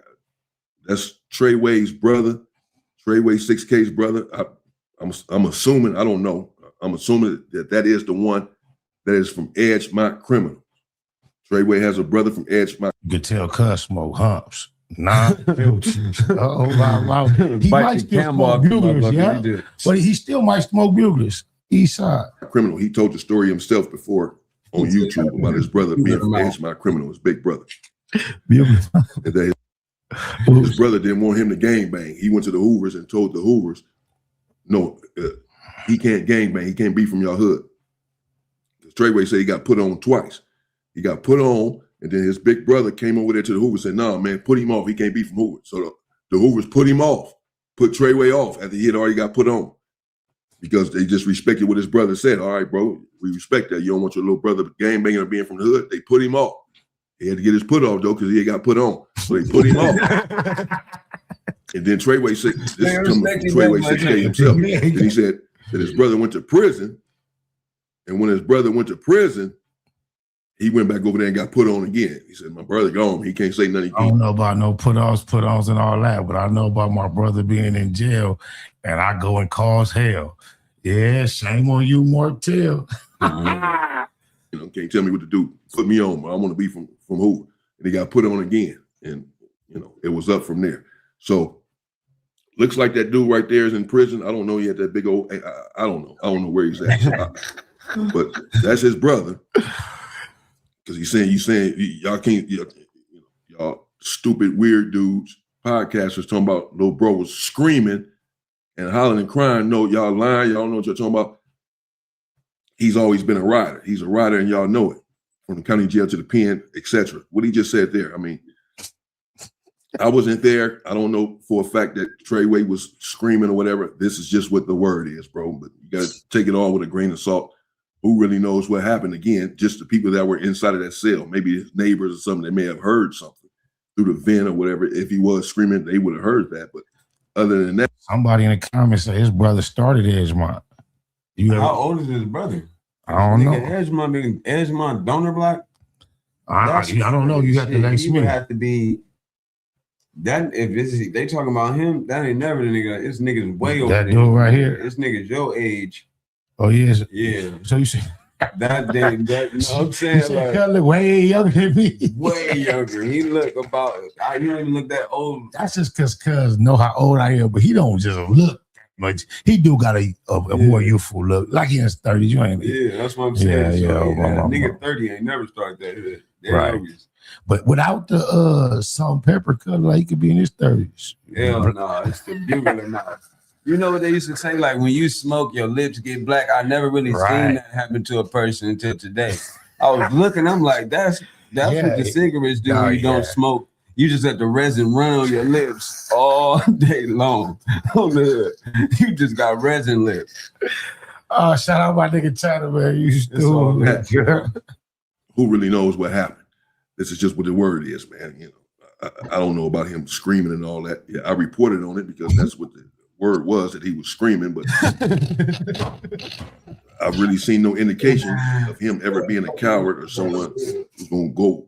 that's Treyway's brother, Treyway 6K's brother. I'm assuming, I don't know. I'm assuming that is the one that is from Edge My Criminal. Treyway has a brother from Edge My. You could tell Cuz smoke humps. Nah, wow. He might still smoke buglers, yeah, but he still might smoke buglers. Eastside Criminal. He told the story himself before on YouTube about his brother being from Edge My Criminal, his big brother. Yeah. And that his brother didn't want him to gangbang. He went to the Hoovers and told the Hoovers, no, he can't gangbang. He can't be from your hood. Treyway said he got put on twice. He got put on, and then his big brother came over there to the Hoovers and said, "No, man, put him off. He can't be from Hoover." So the Hoovers put him off, put Treyway off after he had already got put on, because they just respected what his brother said. All right, bro, we respect that. You don't want your little brother gangbanging or being from the hood. They put him off. He had to get his put off, though, because he had got put on. So they put him off. And then Treyway said, this is coming from Treyway 6K himself. And he said that his brother went to prison. And when his brother went to prison, he went back over there and got put on again. He said, my brother gone. He can't say nothing. I don't know about no put-offs and all that, but I know about my brother being in jail, and I go and cause hell. Yeah, shame on you, Martell. You know, can't tell me what to do. Put me on, but I want to be from Hoover. And he got put on again. And, you know, it was up from there. So, looks like that dude right there is in prison. I don't know. He had that big old, I don't know. I don't know where he's at. So but that's his brother. Because he's saying, y'all can't, y'all stupid, weird dudes, podcasters talking about little bro was screaming and hollering and crying. No, y'all lying. Y'all know what you're talking about. He's always been a rider. He's a rider, and y'all know it. From the county jail to the pen, etc. What he just said there. I mean, I wasn't there. I don't know for a fact that Treyway was screaming or whatever. This is just what the word is, bro. But you got to take it all with a grain of salt. Who really knows what happened? Again, just the people that were inside of that cell. Maybe his neighbors or something. They may have heard something through the vent or whatever. If he was screaming, they would have heard that. But other than that, somebody in the comments said his brother started Edgemont. How old is his brother? I don't know. Edgemont donor block? I don't know. You have to let me. He would have to be that. If they talking about him, that ain't never the nigga. This nigga's way over that there. dude right here. This nigga's your age. Oh, yes. Yeah. So you see that you know what I'm saying? He like, look way younger than me. Way younger. He look about. He don't even look that old. That's just because cuz know how old I am, but he don't just look much. He do got a more youthful look, like he in his 30s. You ain't. Yeah, that's what I'm saying. Yeah, nigga 30 ain't never started that. Right. Youngest. But without the salt and pepper color, like he could be in his 30s. Hell no, it's the bugler mouth. You know what they used to say? Like when you smoke, your lips get black. I never really seen that happen to a person until today. I was looking, I'm like, that's what the cigarettes do when you don't smoke. You just let the resin run on your lips all day long. You just got resin lips. Shout out my nigga China, man. You still who really knows what happened? This is just what the word is, man. You know, I don't know about him screaming and all that. Yeah, I reported on it because that's what the word was, that he was screaming, but I've really seen no indication of him ever being a coward or someone who's gonna go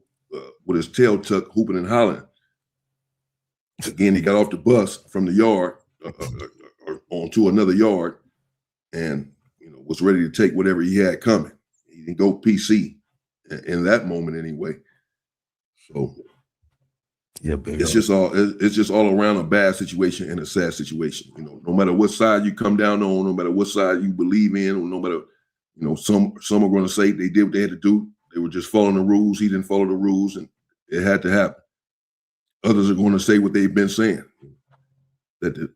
with his tail tucked, hooping and hollering. Again, he got off the bus from the yard or onto another yard, and was ready to take whatever he had coming. He didn't go PC in that moment anyway. So yeah, it's just all around a bad situation and a sad situation. No matter what side you come down on, no matter what side you believe in, or no matter, some are going to say they did what they had to do. They were just following the rules. He didn't follow the rules, and it had to happen. Others are going to say what they've been saying, that the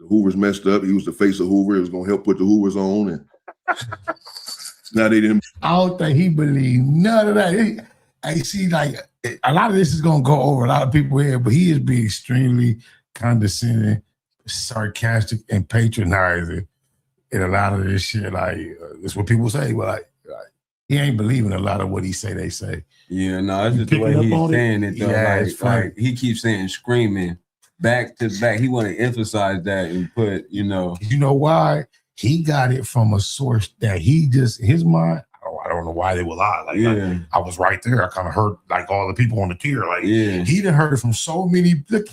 Hoovers messed up. He was the face of Hoover. It was going to help put the Hoovers on, and now they didn't. I don't think he believed none of that. I see, like, a lot of this is going to go over a lot of people here, but he is being extremely condescending, sarcastic, and patronizing in a lot of this shit. Like, that's what people say. Well, like he ain't believing a lot of what he say. They say. Yeah, no, that's just the way he's saying it. Though. Yeah, like he keeps saying screaming back to back. He want to emphasize that and put, You know why? He got it from a source that he just his mind. I don't know why they will lie. Like, I was right there. I kind of heard like all the people on the tier. Like, he done heard it from so many. He look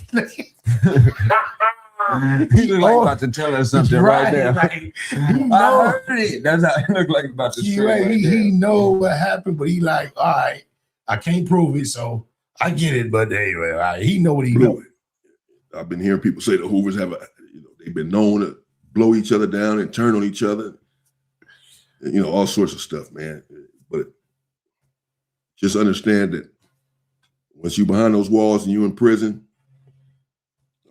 like about to tell us something right there. Like, I heard it. That's how he look like about to say. He know what happened, but he like, all right, I can't prove it, so I get it. But anyway, he know what he doing. I've been hearing people say the Hoovers have they've been known to blow each other down and turn on each other. All sorts of stuff, man. But just understand that once you behind those walls and you in prison,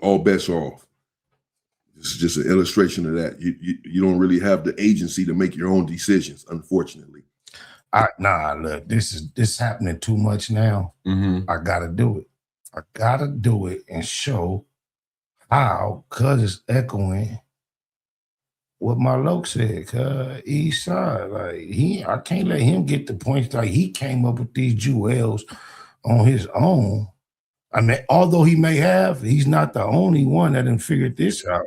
all bets are off. This is just an illustration of that. You don't really have the agency to make your own decisions, unfortunately. Nah, look, this happening too much now. I gotta do it. I gotta do it and show how, cause it's echoing what my loc said, cause East Side, like I can't let him get the points. Like he came up with these jewels on his own. I mean, although he may have, he's not the only one that done figured this out.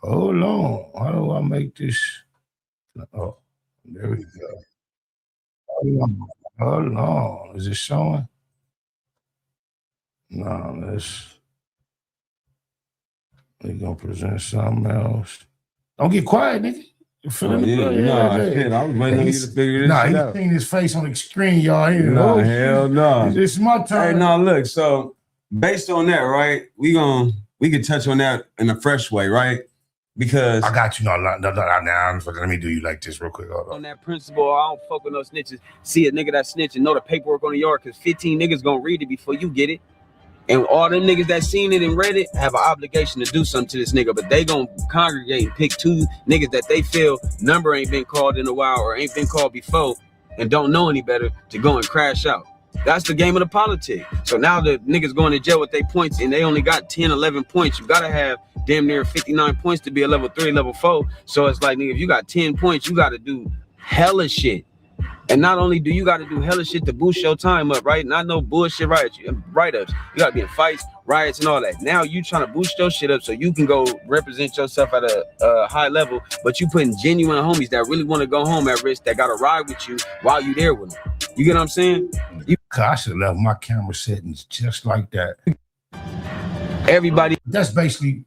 Hold on, how do I make this? Oh, there we go. Hold on, is it showing? No, we're gonna present something else. Don't get quiet, nigga. Shit, I was waiting on you to figure this shit out. He's seen his face on the screen, y'all. Hell no. It's my turn. Hey, no, look, so based on that, right, we can touch on that in a fresh way, right? Because I got you. No, let me do you like this real quick. Hold on that principle, I don't fuck with no snitches. See a nigga that snitch and know the paperwork on the yard, because 15 niggas gonna read it before you get it. And all them niggas that seen it and read it have an obligation to do something to this nigga, but they gonna congregate and pick 2 niggas that they feel number ain't been called in a while or ain't been called before and don't know any better to go and crash out. That's the game of the politics. So now the niggas going to jail with their points and they only got 10, 11 points. You gotta have damn near 59 points to be a level 3, level 4. So it's like, nigga, if you got 10 points, you gotta do hella shit. And not only do you got to do hella shit to boost your time up, right? Not no bullshit write-ups. You got to be in fights, riots, and all that. Now you trying to boost your shit up so you can go represent yourself at a high level, but you putting genuine homies that really want to go home at risk, that got to ride with you while you there with them. You get what I'm saying? I should have left my camera settings just like that. Everybody. That's basically,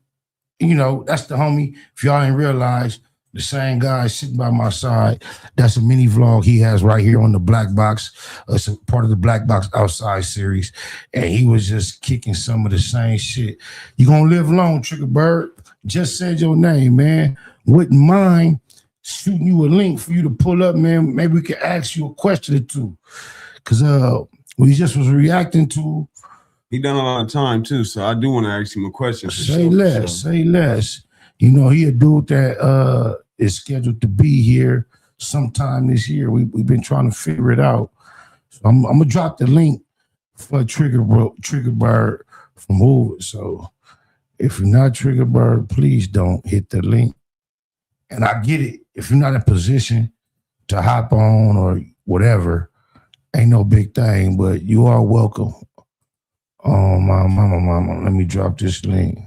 that's the homie. If y'all ain't realize, the same guy sitting by my side, that's a mini vlog he has right here on the BLACBOX. It's a part of the BLACBOX Outside series. And he was just kicking some of the same shit. You gonna live long, Trigger Bird. Just said your name, man. Wouldn't mind shooting you a link for you to pull up, man. Maybe we could ask you a question or two. Cause what he just was reacting to. He done a lot of time too, so I do want to ask him a question. Say less. He a dude that is scheduled to be here sometime this year. We've been trying to figure it out. So I'm gonna drop the link for Trigger Bird from Hoover. So if you're not Trigger Bird, please don't hit the link. And I get it. If you're not in position to hop on or whatever, ain't no big thing, but you are welcome. Oh, my mama, let me drop this link.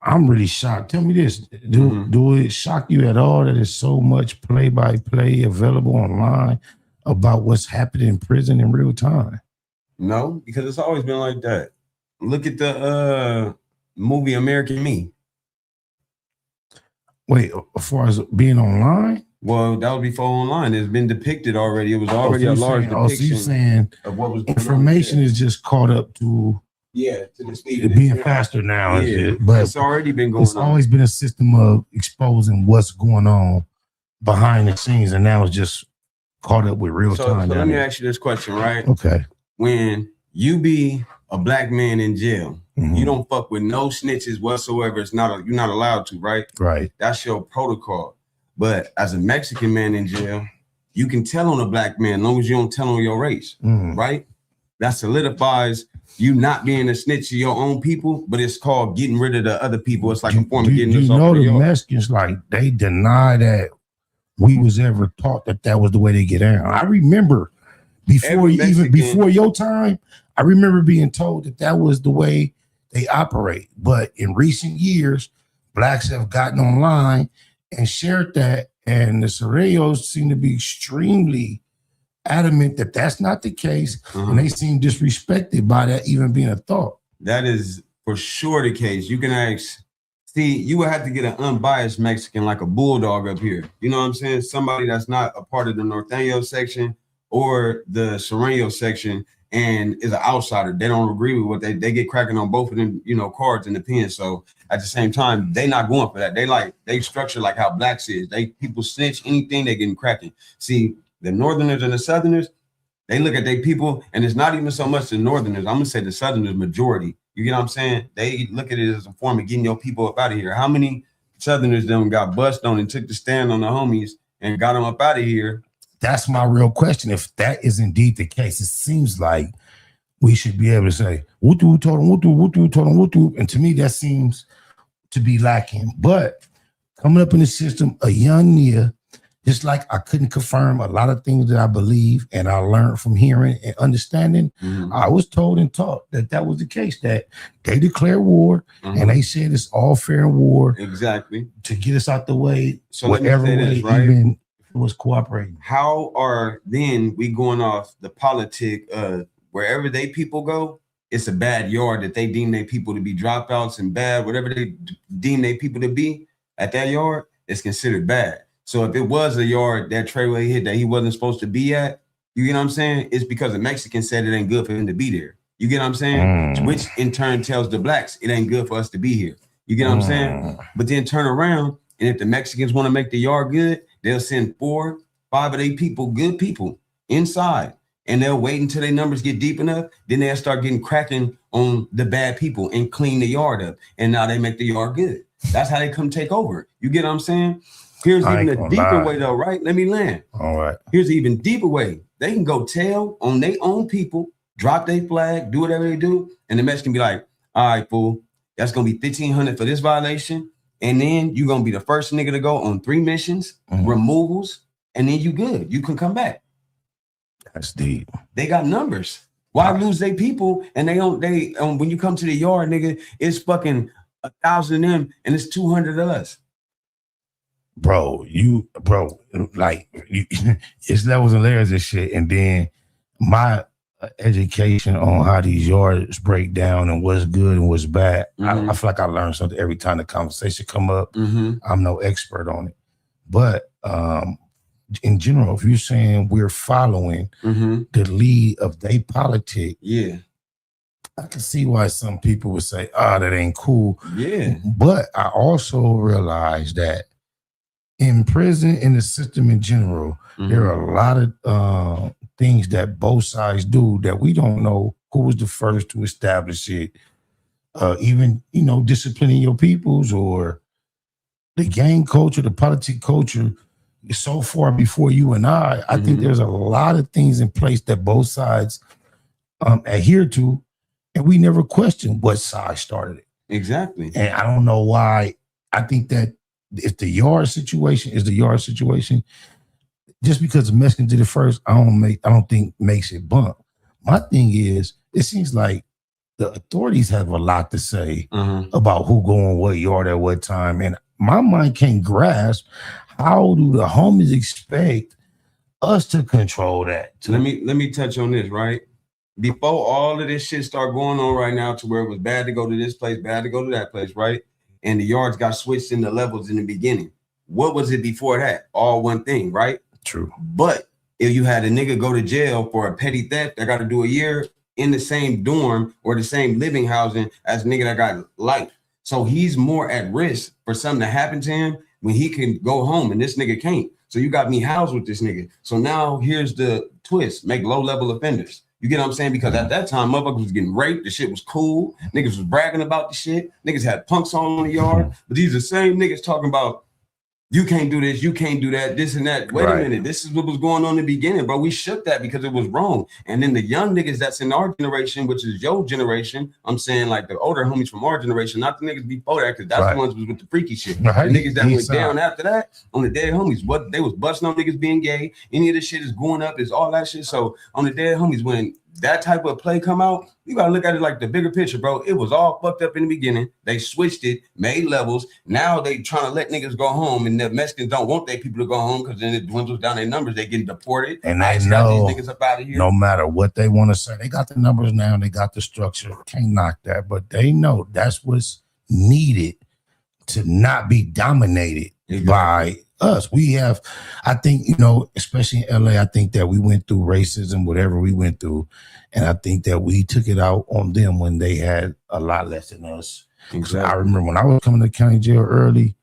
I'm really shocked. Tell me this, do it shock you at all that there's so much play-by-play available online about what's happening in prison in real time? No, because it's always been like that. Look at the movie American Me. Wait, as far as being online? Well, that was before online. It's been depicted already. It was already a large depiction. So you're saying of what was information is just caught up to to the speed. Being faster now. But it's already been going on. It's always been a system of exposing what's going on behind the scenes, and now it's just caught up with real time. So let me ask you this question, right? Okay. When you be a black man in jail, you don't fuck with no snitches whatsoever. You're not allowed to, right? Right. That's your protocol. But as a Mexican man in jail, you can tell on a black man as long as you don't tell on your race, right? That solidifies you not being a snitch to your own people, but it's called getting rid of the other people. It's like a form of getting this off the yard. Mexicans, like, they deny that we was ever taught that was the way they get out. I remember before your time, I remember being told that was the way they operate. But in recent years, blacks have gotten online and shared that, and the Cerrillos seem to be extremely adamant that that's not the case, and they seem disrespected by that even being a thought. That is for sure the case. You can ask, you would have to get an unbiased Mexican like a bulldog up here. You know what I'm saying? Somebody that's not a part of the Norteño section or the Sereno section and is an outsider. They don't agree with what they get cracking on both of them, cards in the pen. So at the same time, they not going for that. They structure like how blacks is. People snitch anything, they getting cracking. See, the Northerners and the Southerners, they look at their people, and it's not even so much the Northerners. I'm gonna say the Southerners majority. You get what I'm saying? They look at it as a form of getting your people up out of here. How many Southerners them got bust on and took the stand on the homies and got them up out of here? That's my real question. If that is indeed the case, it seems like we should be able to say, "Wutu told him, wutu, wutu told him, wutu," and to me that seems to be lacking. But coming up in the system, a young Nia, just like I couldn't confirm a lot of things that I believe and I learned from hearing and understanding, I was told and taught that that was the case, that they declare war and they said it's all fair in war. Exactly. To get us out the way, So whatever let me say way, this, right? even if it was cooperating. How are then we going off the politic wherever they people go, it's a bad yard that they deem their people to be dropouts and bad, whatever they deem their people to be at that yard, it's considered bad. So if it was a yard that Treyway hit that he wasn't supposed to be at, you get what I'm saying? It's because the Mexicans said it ain't good for him to be there. You get what I'm saying? Which in turn tells the blacks it ain't good for us to be here. You get what I'm saying? But then turn around, and if the Mexicans want to make the yard good, they'll send 4, 5 of their people, good people, inside. And they'll wait until their numbers get deep enough. Then they'll start getting cracking on the bad people and clean the yard up. And now they make the yard good. That's how they come take over. You get what I'm saying? Here's even a deeper way though, right? Let me land. All right. Here's an even deeper way. They can go tell on their own people, drop their flag, do whatever they do. And the Mexican be like, all right, fool, that's going to be $1,500 for this violation. And then you're going to be the first nigga to go on 3 missions, removals, and then you good. You can come back. That's deep. They got numbers. Why lose their people? And they don't, when you come to the yard, nigga, it's fucking 1,000 of them and it's 200 of us. Bro, like it's levels and layers of shit. And then my education on how these yards break down and what's good and what's bad. I feel like I learn something every time the conversation come up. I'm no expert on it. But in general, if you're saying we're following the lead of their politic, I can see why some people would say, that ain't cool. But I also realize that in prison, in the system in general, there are a lot of things that both sides do that we don't know who was the first to establish it. Even, disciplining your peoples or the gang culture, the politic culture is so far before you and I think there's a lot of things in place that both sides adhere to, and we never question what side started it. Exactly. And I don't know why. I think that if the yard situation is the yard situation, just because the Mexicans did it first, I don't think makes it bump. My thing is, it seems like the authorities have a lot to say about who going what yard at what time. And my mind can't grasp, how do the homies expect us to control that? Let me touch on this, right? Before all of this shit start going on right now, to where it was bad to go to this place, bad to go to that place, right? And the yards got switched in the levels in the beginning. What was it before that? All one thing, right? True. But if you had a nigga go to jail for a petty theft that got to do a year in the same dorm or the same living housing as a nigga that got life. So he's more at risk for something to happen to him when he can go home and this nigga can't. So you got me housed with this nigga. So now here's the twist, make low level offenders. You get what I'm saying? Because at that time, motherfuckers was getting raped. The shit was cool. Niggas was bragging about the shit. Niggas had punks on the yard. But these are the same niggas talking about, you can't do this, you can't do that, this and that. Wait a minute, this is what was going on in the beginning, bro. We shook that because it was wrong. And then the young niggas that's in our generation, which is your generation, I'm saying like the older homies from our generation, not the niggas before that, because that's the ones was with the freaky shit. The niggas that went down after that, on the dead homies, what they was busting on niggas being gay, any of this shit is going up, is all that shit. So on the dead homies, when that type of play come out, you gotta look at it like the bigger picture, bro. It was all fucked up in the beginning. They switched it, made levels. Now they trying to let niggas go home, and the Mexicans don't want their people to go home because then it dwindles down their numbers. They getting deported. And they know these niggas up out of here. No matter what they want to say, they got the numbers now, they got the structure. Can't knock that, but they know that's what's needed to not be dominated by us. We have, I think, especially in LA, I think that we went through racism, whatever we went through, and I think that we took it out on them when they had a lot less than us. Exactly. I remember when I was coming to county jail early,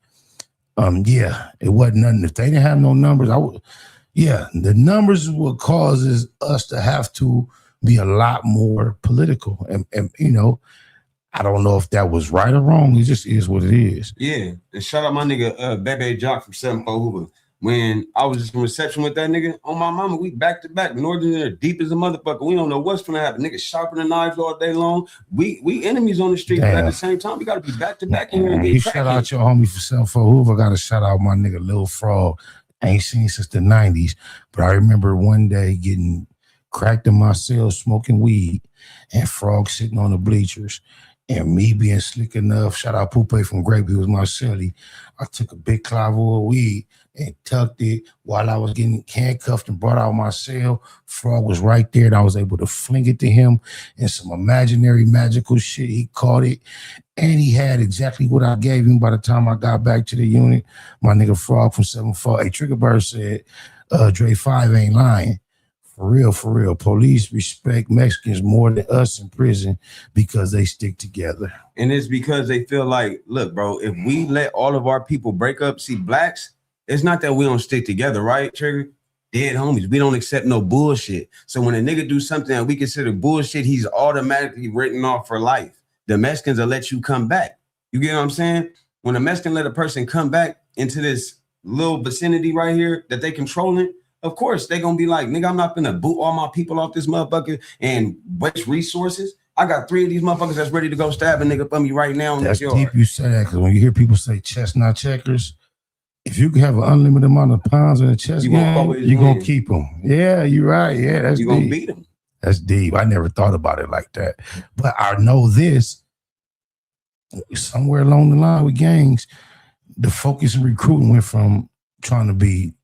it wasn't nothing. If they didn't have no numbers, Yeah, the numbers is what causes us to have to be a lot more political. And you know, I don't know if that was right or wrong. It just is what it is. Yeah, and shout out my nigga Bebe Jock from 74 Hoover. When I was just in reception with that nigga, on my mama, we back to back, northern there, deep as a motherfucker. We don't know what's gonna happen. Niggas sharpening knives all day long. We enemies on the street, but at the same time, we gotta be back to back in here and You get shout cracking. out your homie for 74 Hoover. I gotta shout out my nigga Lil Frog. I ain't seen since the 90s, but I remember one day getting cracked in my cell smoking weed and Frog sitting on the bleachers. And me being slick enough, shout out Poupe from Grapeville, was my celly. I took a big cloud of weed and tucked it while I was getting handcuffed and brought out my cell. Frog was right there and I was able to fling it to him and some imaginary magical shit. He caught it and he had exactly what I gave him by the time I got back to the unit. My nigga Frog from 74, hey, Trigger Bird said, Dre5 ain't lying. For real. Police respect Mexicans more than us in prison because they stick together. And it's because they feel like, look, bro, if we let all of our people break up, see, blacks, it's not that we don't stick together, right, Trigger? Dead homies. We don't accept no bullshit. So when a nigga do something that we consider bullshit, he's automatically written off for life. The Mexicans will let you come back. You get what I'm saying? When a Mexican let a person come back into this little vicinity right here that they controlling, of course, they gonna be like, nigga, I'm not gonna boot all my people off this motherfucker and waste resources. I got 3 of these motherfuckers that's ready to go stab a nigga for me right now. That's deep you say that, because when you hear people say chestnut checkers, if you can have an unlimited amount of pounds in a chess game, you're gonna keep them. Yeah, you're right. Yeah, that's you deep. gonna beat them. That's deep. I never thought about it like that. But I know this, somewhere along the line with gangs, the focus in recruiting went from trying to be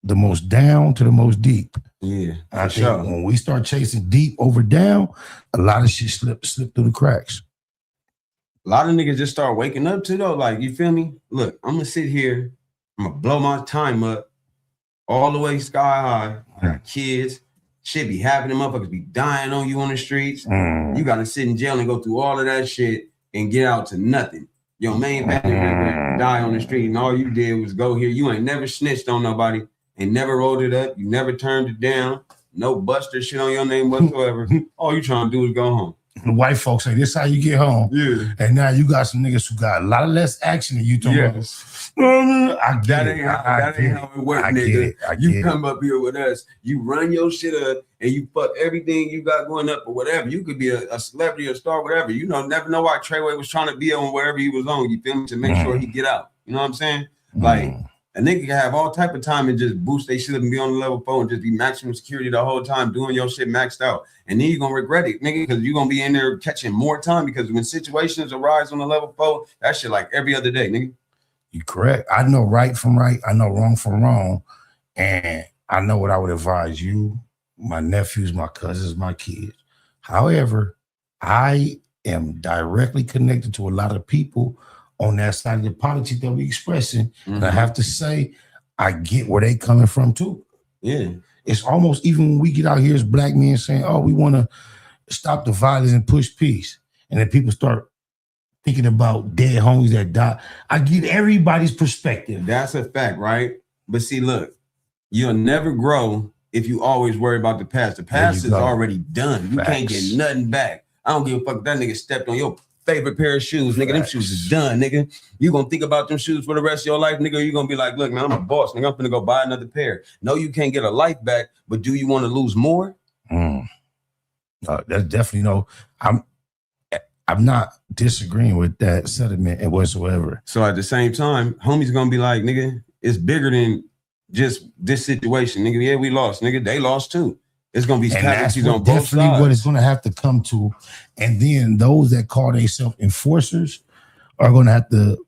the most down to the most deep. Yeah, I think when we start chasing deep over down, a lot of shit slip through the cracks. A lot of niggas just start waking up to though. Like, you feel me? Look, I'm gonna sit here, I'm gonna blow my time up all the way sky high. I got kids, shit be happening, motherfuckers be dying on you on the streets. You gotta sit in jail and go through all of that shit and get out to nothing. Your main family member die on the street and all you did was go here. You ain't never snitched on nobody and never rolled it up. You never turned it down. No buster shit on your name whatsoever. All you trying to do is go home. The white folks say, this how you get home. Yeah. And now you got some niggas who got a lot of less action than you talking about. That ain't how it works, nigga. You come up here with us, you run your shit up, and you fuck everything you got going up or whatever. You could be a celebrity, a star, whatever. You know, never know why Treyway was trying to be on wherever he was on. You feel me? To make sure he get out. You know what I'm saying? Like, a nigga can have all type of time and just boost their shit up and be on the level 4 and just be maximum security the whole time doing your shit maxed out. And then you're going to regret it, nigga, because you're going to be in there catching more time because when situations arise on the level 4, that shit like every other day, nigga. You correct. I know right from right. I know wrong from wrong. And I know what I would advise you, my nephews, my cousins, my kids. However, I am directly connected to a lot of people on that side of the politics that we expressing. And I have to say, I get where they coming from too. Yeah. It's almost even when we get out here as black men saying, oh, we want to stop the violence and push peace. And then people start thinking about dead homies that die. I get everybody's perspective. That's a fact, right? But see, look, you'll never grow if you always worry about the past. The past is already done. You can't get nothing back. I don't give a fuck if that nigga stepped on your favorite pair of shoes, nigga. Them shoes is done, nigga. You gonna think about them shoes for the rest of your life, nigga. You gonna be like, look, man, I'm a boss, nigga. I'm gonna go buy another pair. No, you can't get a life back, but do you want to lose more? That's definitely no. I'm not disagreeing with that sentiment whatsoever. So at the same time, homie's gonna be like, nigga, it's bigger than just this situation, nigga. Yeah, we lost, nigga. They lost too. It's gonna be casualties on both sides. Definitely what it's gonna have to come to, and then those that call themselves enforcers are gonna have to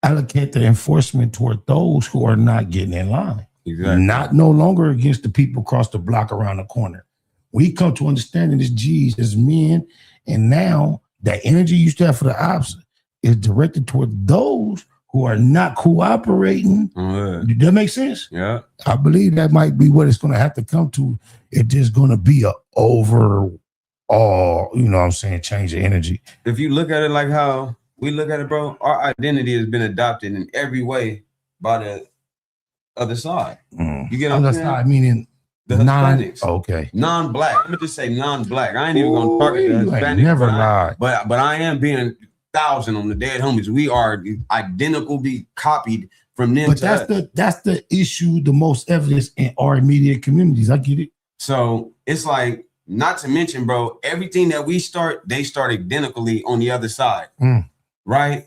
allocate the enforcement toward those who are not getting in line. Exactly. Not no longer against the people across the block around the corner. We come to understanding this G's as men, and now that energy you used to have for the ops is directed toward those who are not cooperating. Does that make sense? Yeah. I believe that might be what it's going to have to come to. It's just going to be a overall, you know what I'm saying, change of energy. If you look at it like how we look at it, bro, our identity has been adopted in every way by the other side. Mm. You get what I'm saying? Side meaning the Hispanics. Okay. Non-black. I'm gonna just say non-black. I ain't even gonna target the Hispanics. Never lied. But I am being 1,000 on the dead homies. We are identical, be copied from them. But that's the issue, the most evidence in our immediate communities. I get it. So it's like, not to mention, bro, everything that we start, they start identically on the other side. Right?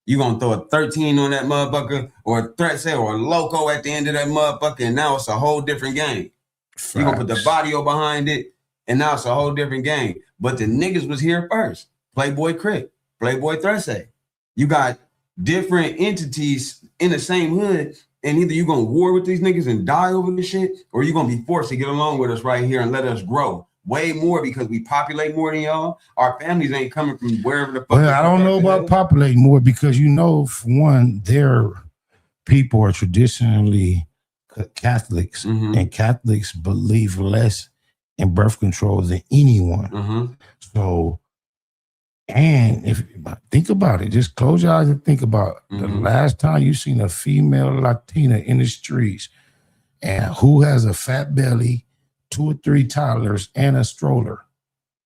You gonna throw a 13 on that motherfucker, or a threat say, or a loco at the end of that motherfucker, and now it's a whole different game. You gonna put the bodio behind it, and now it's a whole different game. But the niggas was here first. Playboy Crip, Playboy Threat. You got different entities in the same hood, and either you gonna war with these niggas and die over this shit, or you gonna be forced to get along with us right here and let us grow way more because we populate more than y'all. Our families ain't coming from wherever the fuck. Well, I don't know about populating more because, you know, for one, their people are traditionally Catholics, and Catholics believe less in birth control than anyone. So, and if think about it, just close your eyes and think about the last time you seen a female Latina in the streets and who has a fat belly, 2 or 3 toddlers, and a stroller.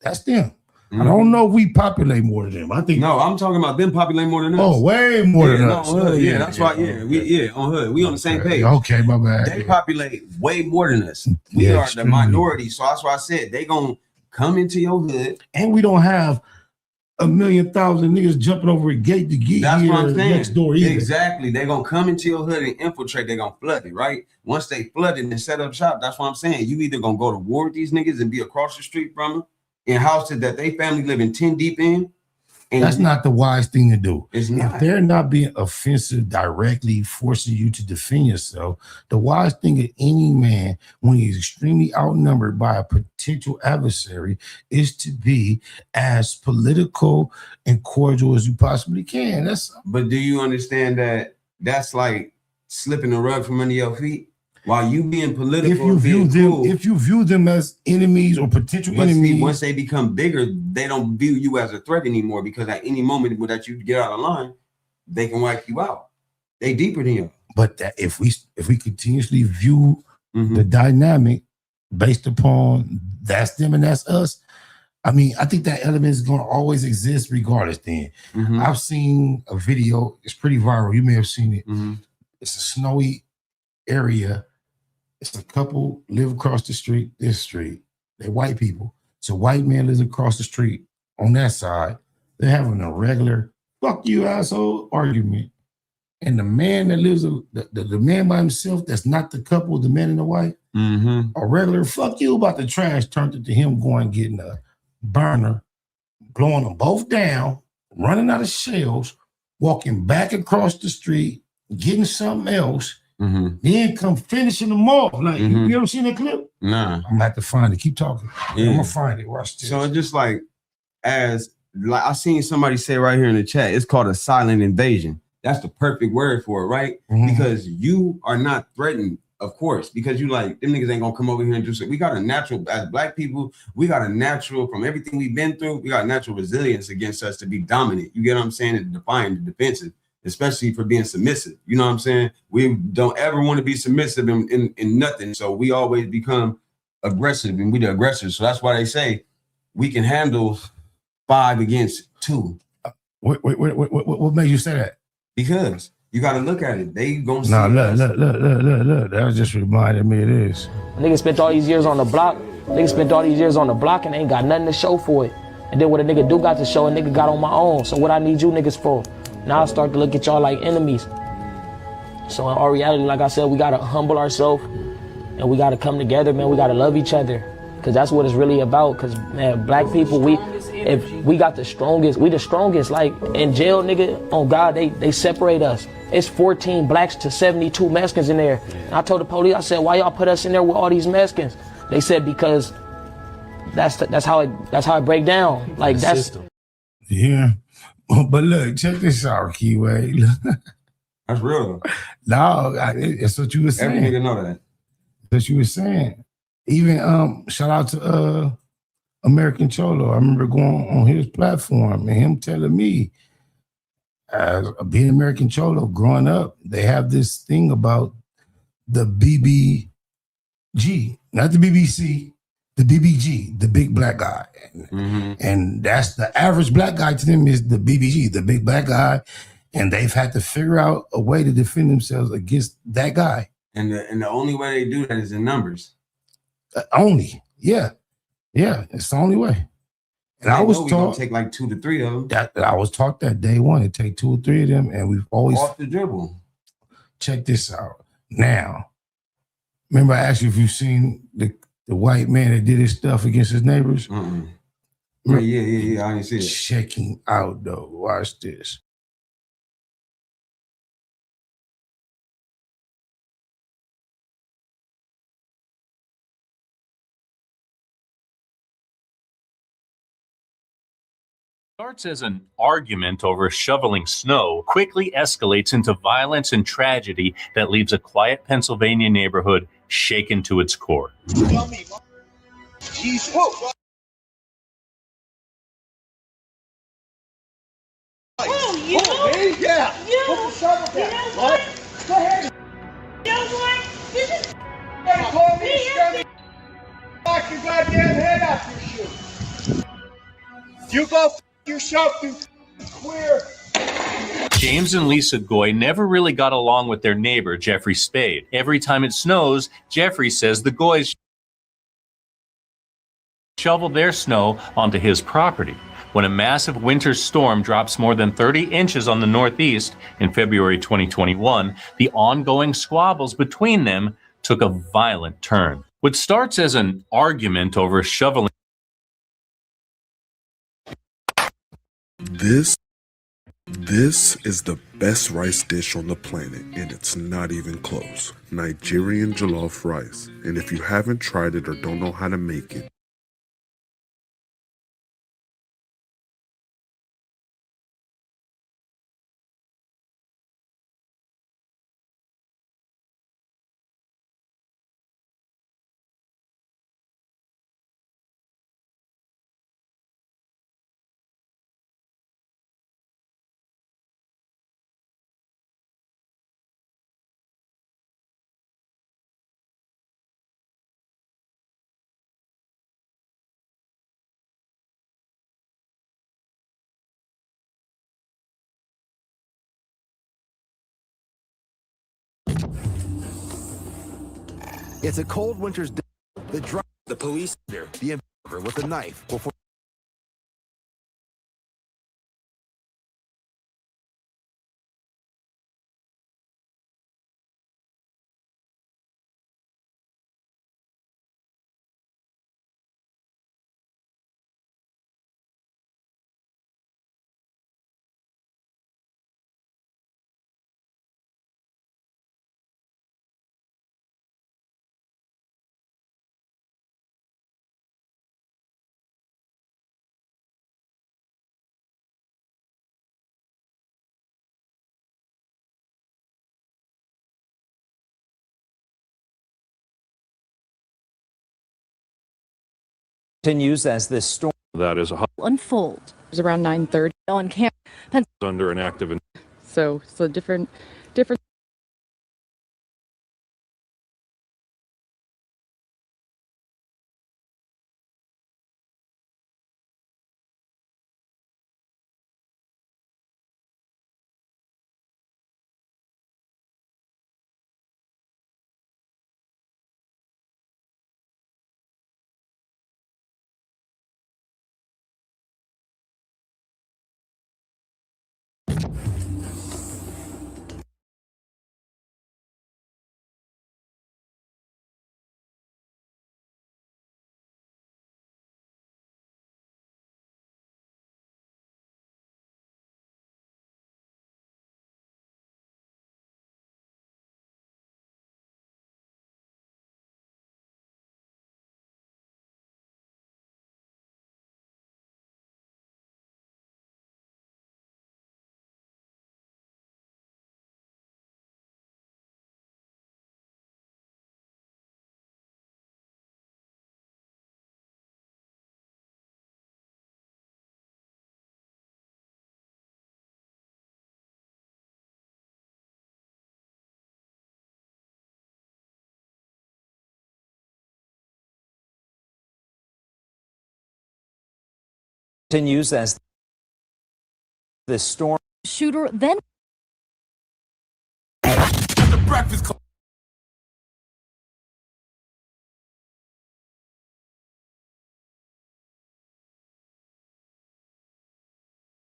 That's them. I don't know if we populate more than them. I think no, I'm talking about them populate more than us. Oh, way more than us. Yeah, that's why. Yeah, on hood. We on the same page. Okay, my bad. They populate way more than us. We are the minority. So that's why I said they gonna come into your hood, and we don't have 1,000,000 niggas jumping over a gate to get that's here what I'm saying. next door either. Exactly. They're gonna come into your hood and infiltrate. They're gonna flood it, right? Once they flood it and set up shop, that's what I'm saying. You either gonna go to war with these niggas and be across the street from them in houses that they family living 10 deep in. And that's not the wise thing to do. It's not. If they're not being offensive directly, forcing you to defend yourself, the wise thing of any man, when he's extremely outnumbered by a potential adversary, is to be as political and cordial as you possibly can. But do you understand that that's like slipping the rug from under your feet? While you being political, if you view them as enemies or potential enemies, see, once they become bigger, they don't view you as a threat anymore, because at any moment that you get out of line, they can wipe you out. They deeper than you. But that if we continuously view the dynamic based upon that's them and that's us, I mean, I think that element is going to always exist regardless. Then I've seen a video; it's pretty viral. You may have seen it. It's a snowy area. It's a couple live across the street, this street. They're white people. So white man lives across the street on that side. They're having a regular fuck you asshole argument. And the man that lives, the man by himself, that's not the couple, the man and the wife, a regular fuck you about the trash turned into him going getting a burner, blowing them both down, running out of shells, walking back across the street, getting something else, then come finishing them off. Like, you ever seen that clip? Nah. I'm gonna have to find it. Keep talking. I'm gonna find it. Watch this. So it's just like I seen somebody say right here in the chat, it's called a silent invasion. That's the perfect word for it, right? Because you are not threatened, of course, because you like, them niggas ain't gonna come over here and do something. We got a natural, as black people, we got a natural, from everything we've been through, we got natural resilience against us to be dominant. You get what I'm saying? And defiant, defensive, especially for being submissive. You know what I'm saying? We don't ever want to be submissive in nothing. So we always become aggressive, and we the aggressors. So that's why they say we can handle 5 against 2. What made you say that? Because you got to look at it. They gonna see. Look. That just reminded me of this. Nigga spent all these years on the block. Nigga spent all these years on the block and ain't got nothing to show for it. And then what a nigga do got to show, a nigga got on my own. So what I need you niggas for? Now I start to look at y'all like enemies. So in our reality, like I said, we gotta humble ourselves and we gotta come together, man. We gotta love each other, cause that's what it's really about. Cause man, black people, we got the strongest. We the strongest. Like in jail, nigga, on God, they separate us. It's 14 blacks to 72 Mexicans in there. And I told the police, I said, why y'all put us in there with all these Mexicans? They said because that's how it break down. Like that's yeah. But look, check this out, Keyway. That's real. No, it's what you were saying. Every nigga know that. That's what you were saying. Even shout out to American Cholo. I remember going on his platform and him telling me, as being American Cholo, growing up, they have this thing about the BBG, not the BBC, the BBG, the big black guy. And that's the average black guy to them is the BBG, the big black guy. And they've had to figure out a way to defend themselves against that guy. And the only way they do that is in numbers. Only. Yeah. Yeah. It's the only way. And I was taught take like 2 to 3 of them. That I was taught that day one, it take 2 or 3 of them, and we've always off the dribble. Check this out. Now, remember I asked you if you've seen the white man that did his stuff against his neighbors? Yeah. I didn't see it. Check him out though. Watch this. Starts as an argument over shoveling snow, quickly escalates into violence and tragedy that leaves a quiet Pennsylvania neighborhood shaken to its core. Oh, you? Me? Yeah. You? Put the shovel down. What? Go ahead. You know what? This is... Hey, call me scummy. Knock your goddamn head off your shoe. You go f*** yourself, you queer. James and Lisa GOIN never really got along with their neighbor, Jeffrey Spade. Every time it snows, Jeffrey says the GOIs shovel their snow onto his property. When a massive winter storm drops more than 30 inches on the Northeast in February 2021, the ongoing squabbles between them took a violent turn. What starts as an argument over shoveling This is the best rice dish on the planet, and it's not even close. Nigerian jollof rice. And if you haven't tried it or don't know how to make it, It's a cold winter's day. The police there, the observer with a knife before continues as this storm that is unfold. It was around 9:30 on camp. under an active. So different Continues as the storm shooter then The Breakfast Club.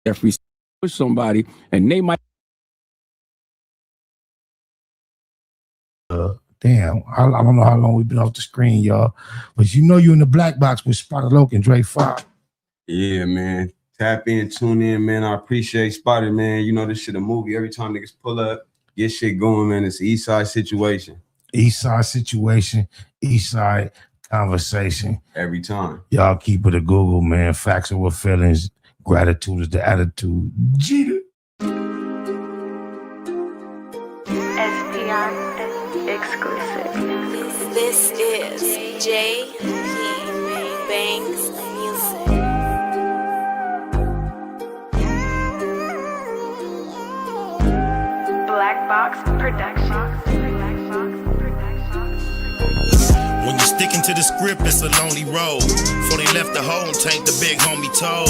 Jeffrey with somebody, and they might. Damn, I don't know how long we've been off the screen, y'all, but you know you in the black box with Spotted Loc and Dre5. Yeah, man. Tap in, tune in, man. I appreciate Spotted, man. You know this shit a movie. Every time niggas pull up, get shit going, man. It's an East Side situation. East Side situation, East Side conversation. Every time. Y'all keep it a Google, man. Facts over feelings. Gratitude is the attitude. G.I.T.A. SPI exclusive. This is G.I.T.A. Bangs Music. BLACBOX Productions. When you're sticking to the script, it's a lonely road. Before they left the hole and tanked the big homie told.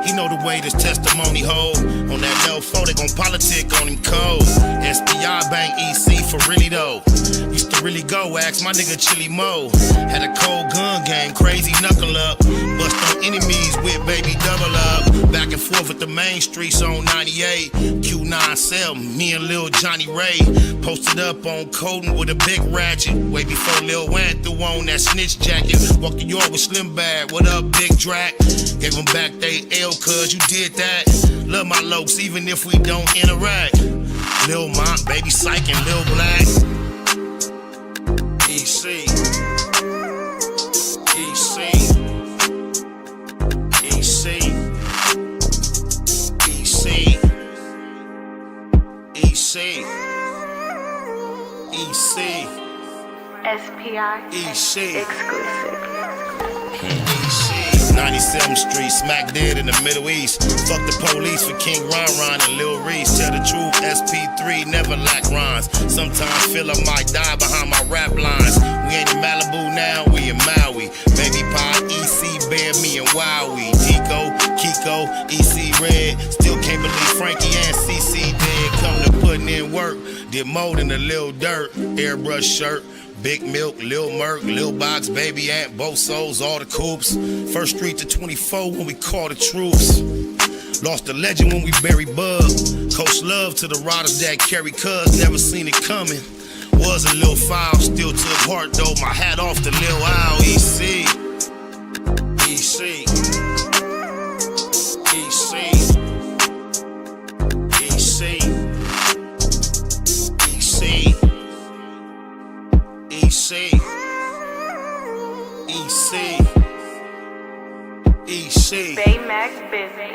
He know the way this testimony hold. On that low flow, they gon' politic on him cold. SPI Bank EC for really though. Used to really go, ask my nigga Chili Mo. Had a cold gun game, crazy knuckle up. Bust on enemies with baby double up. Back and forth with the main streets on 98. Q9 cell, me and Lil Johnny Ray. Posted up on Coden with a big ratchet. Way before Lil Wayne threw on that snitch jacket. Walked to York with Slim Bad, what up Big Drac? Gave them back they L cause you did that. Love my lokes even if we don't interact. Lil Mont, Baby Psych and Lil Black. EC. EC. EC. EC. EC. EC. SPI exclusive. EC. 97th Street, smack dead in the Middle East. Fuck the police for King Ron and Lil Reese. Tell the truth, SP3 never lack rhymes. Sometimes feel I might die behind my rap lines. We ain't in Malibu now, we in Maui. Baby Pie, EC, Bear, me and Wowie. Tico, Kiko, EC Red. Still can't believe Frankie and CC dead. Come to putting in work. Did more than a little dirt. Airbrush shirt. Big Milk, Lil Merc, Lil Box, Baby Ant, both souls, all the coops. First Street to 24 when we call the troops. Lost a legend when we buried Bug. Coach love to the riders that carry cuz, never seen it coming. Was a little foul, still took heart though. My hat off to Lil Owl, EC. EC. EC. EC. EC. EC. EC. Baymax Business.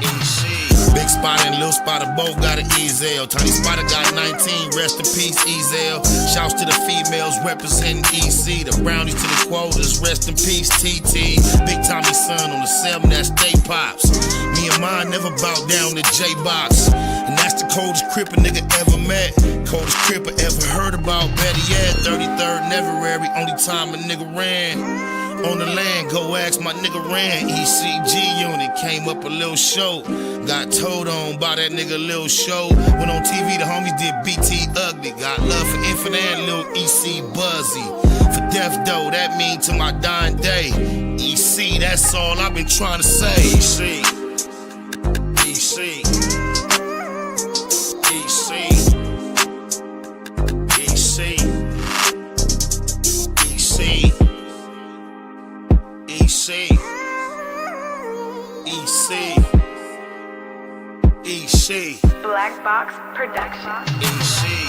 EC. Big Spot and Lil Spotter both got an Ezel. Tiny Spotter got 19, rest in peace, Ezel. Shouts to the females representing EC. The brownies to the quotas, rest in peace, TT. Big Tommy son on the 7, that's Stay Pops. Me and mine never bowed down to J-Box. And that's the coldest cripper nigga ever met. Coldest cripper ever heard about, better yet. 33rd never every only time a nigga ran. On the land, go ask my nigga Ran. ECG unit came up a little show. Got told on by that nigga Lil Show. Went on TV, the homies did BT Ugly. Got love for Infinite and Lil EC Buzzy. For death though, that mean to my dying day. EC, that's all I've been trying to say. EC. EC. EC. BLACBOX Productions. EC.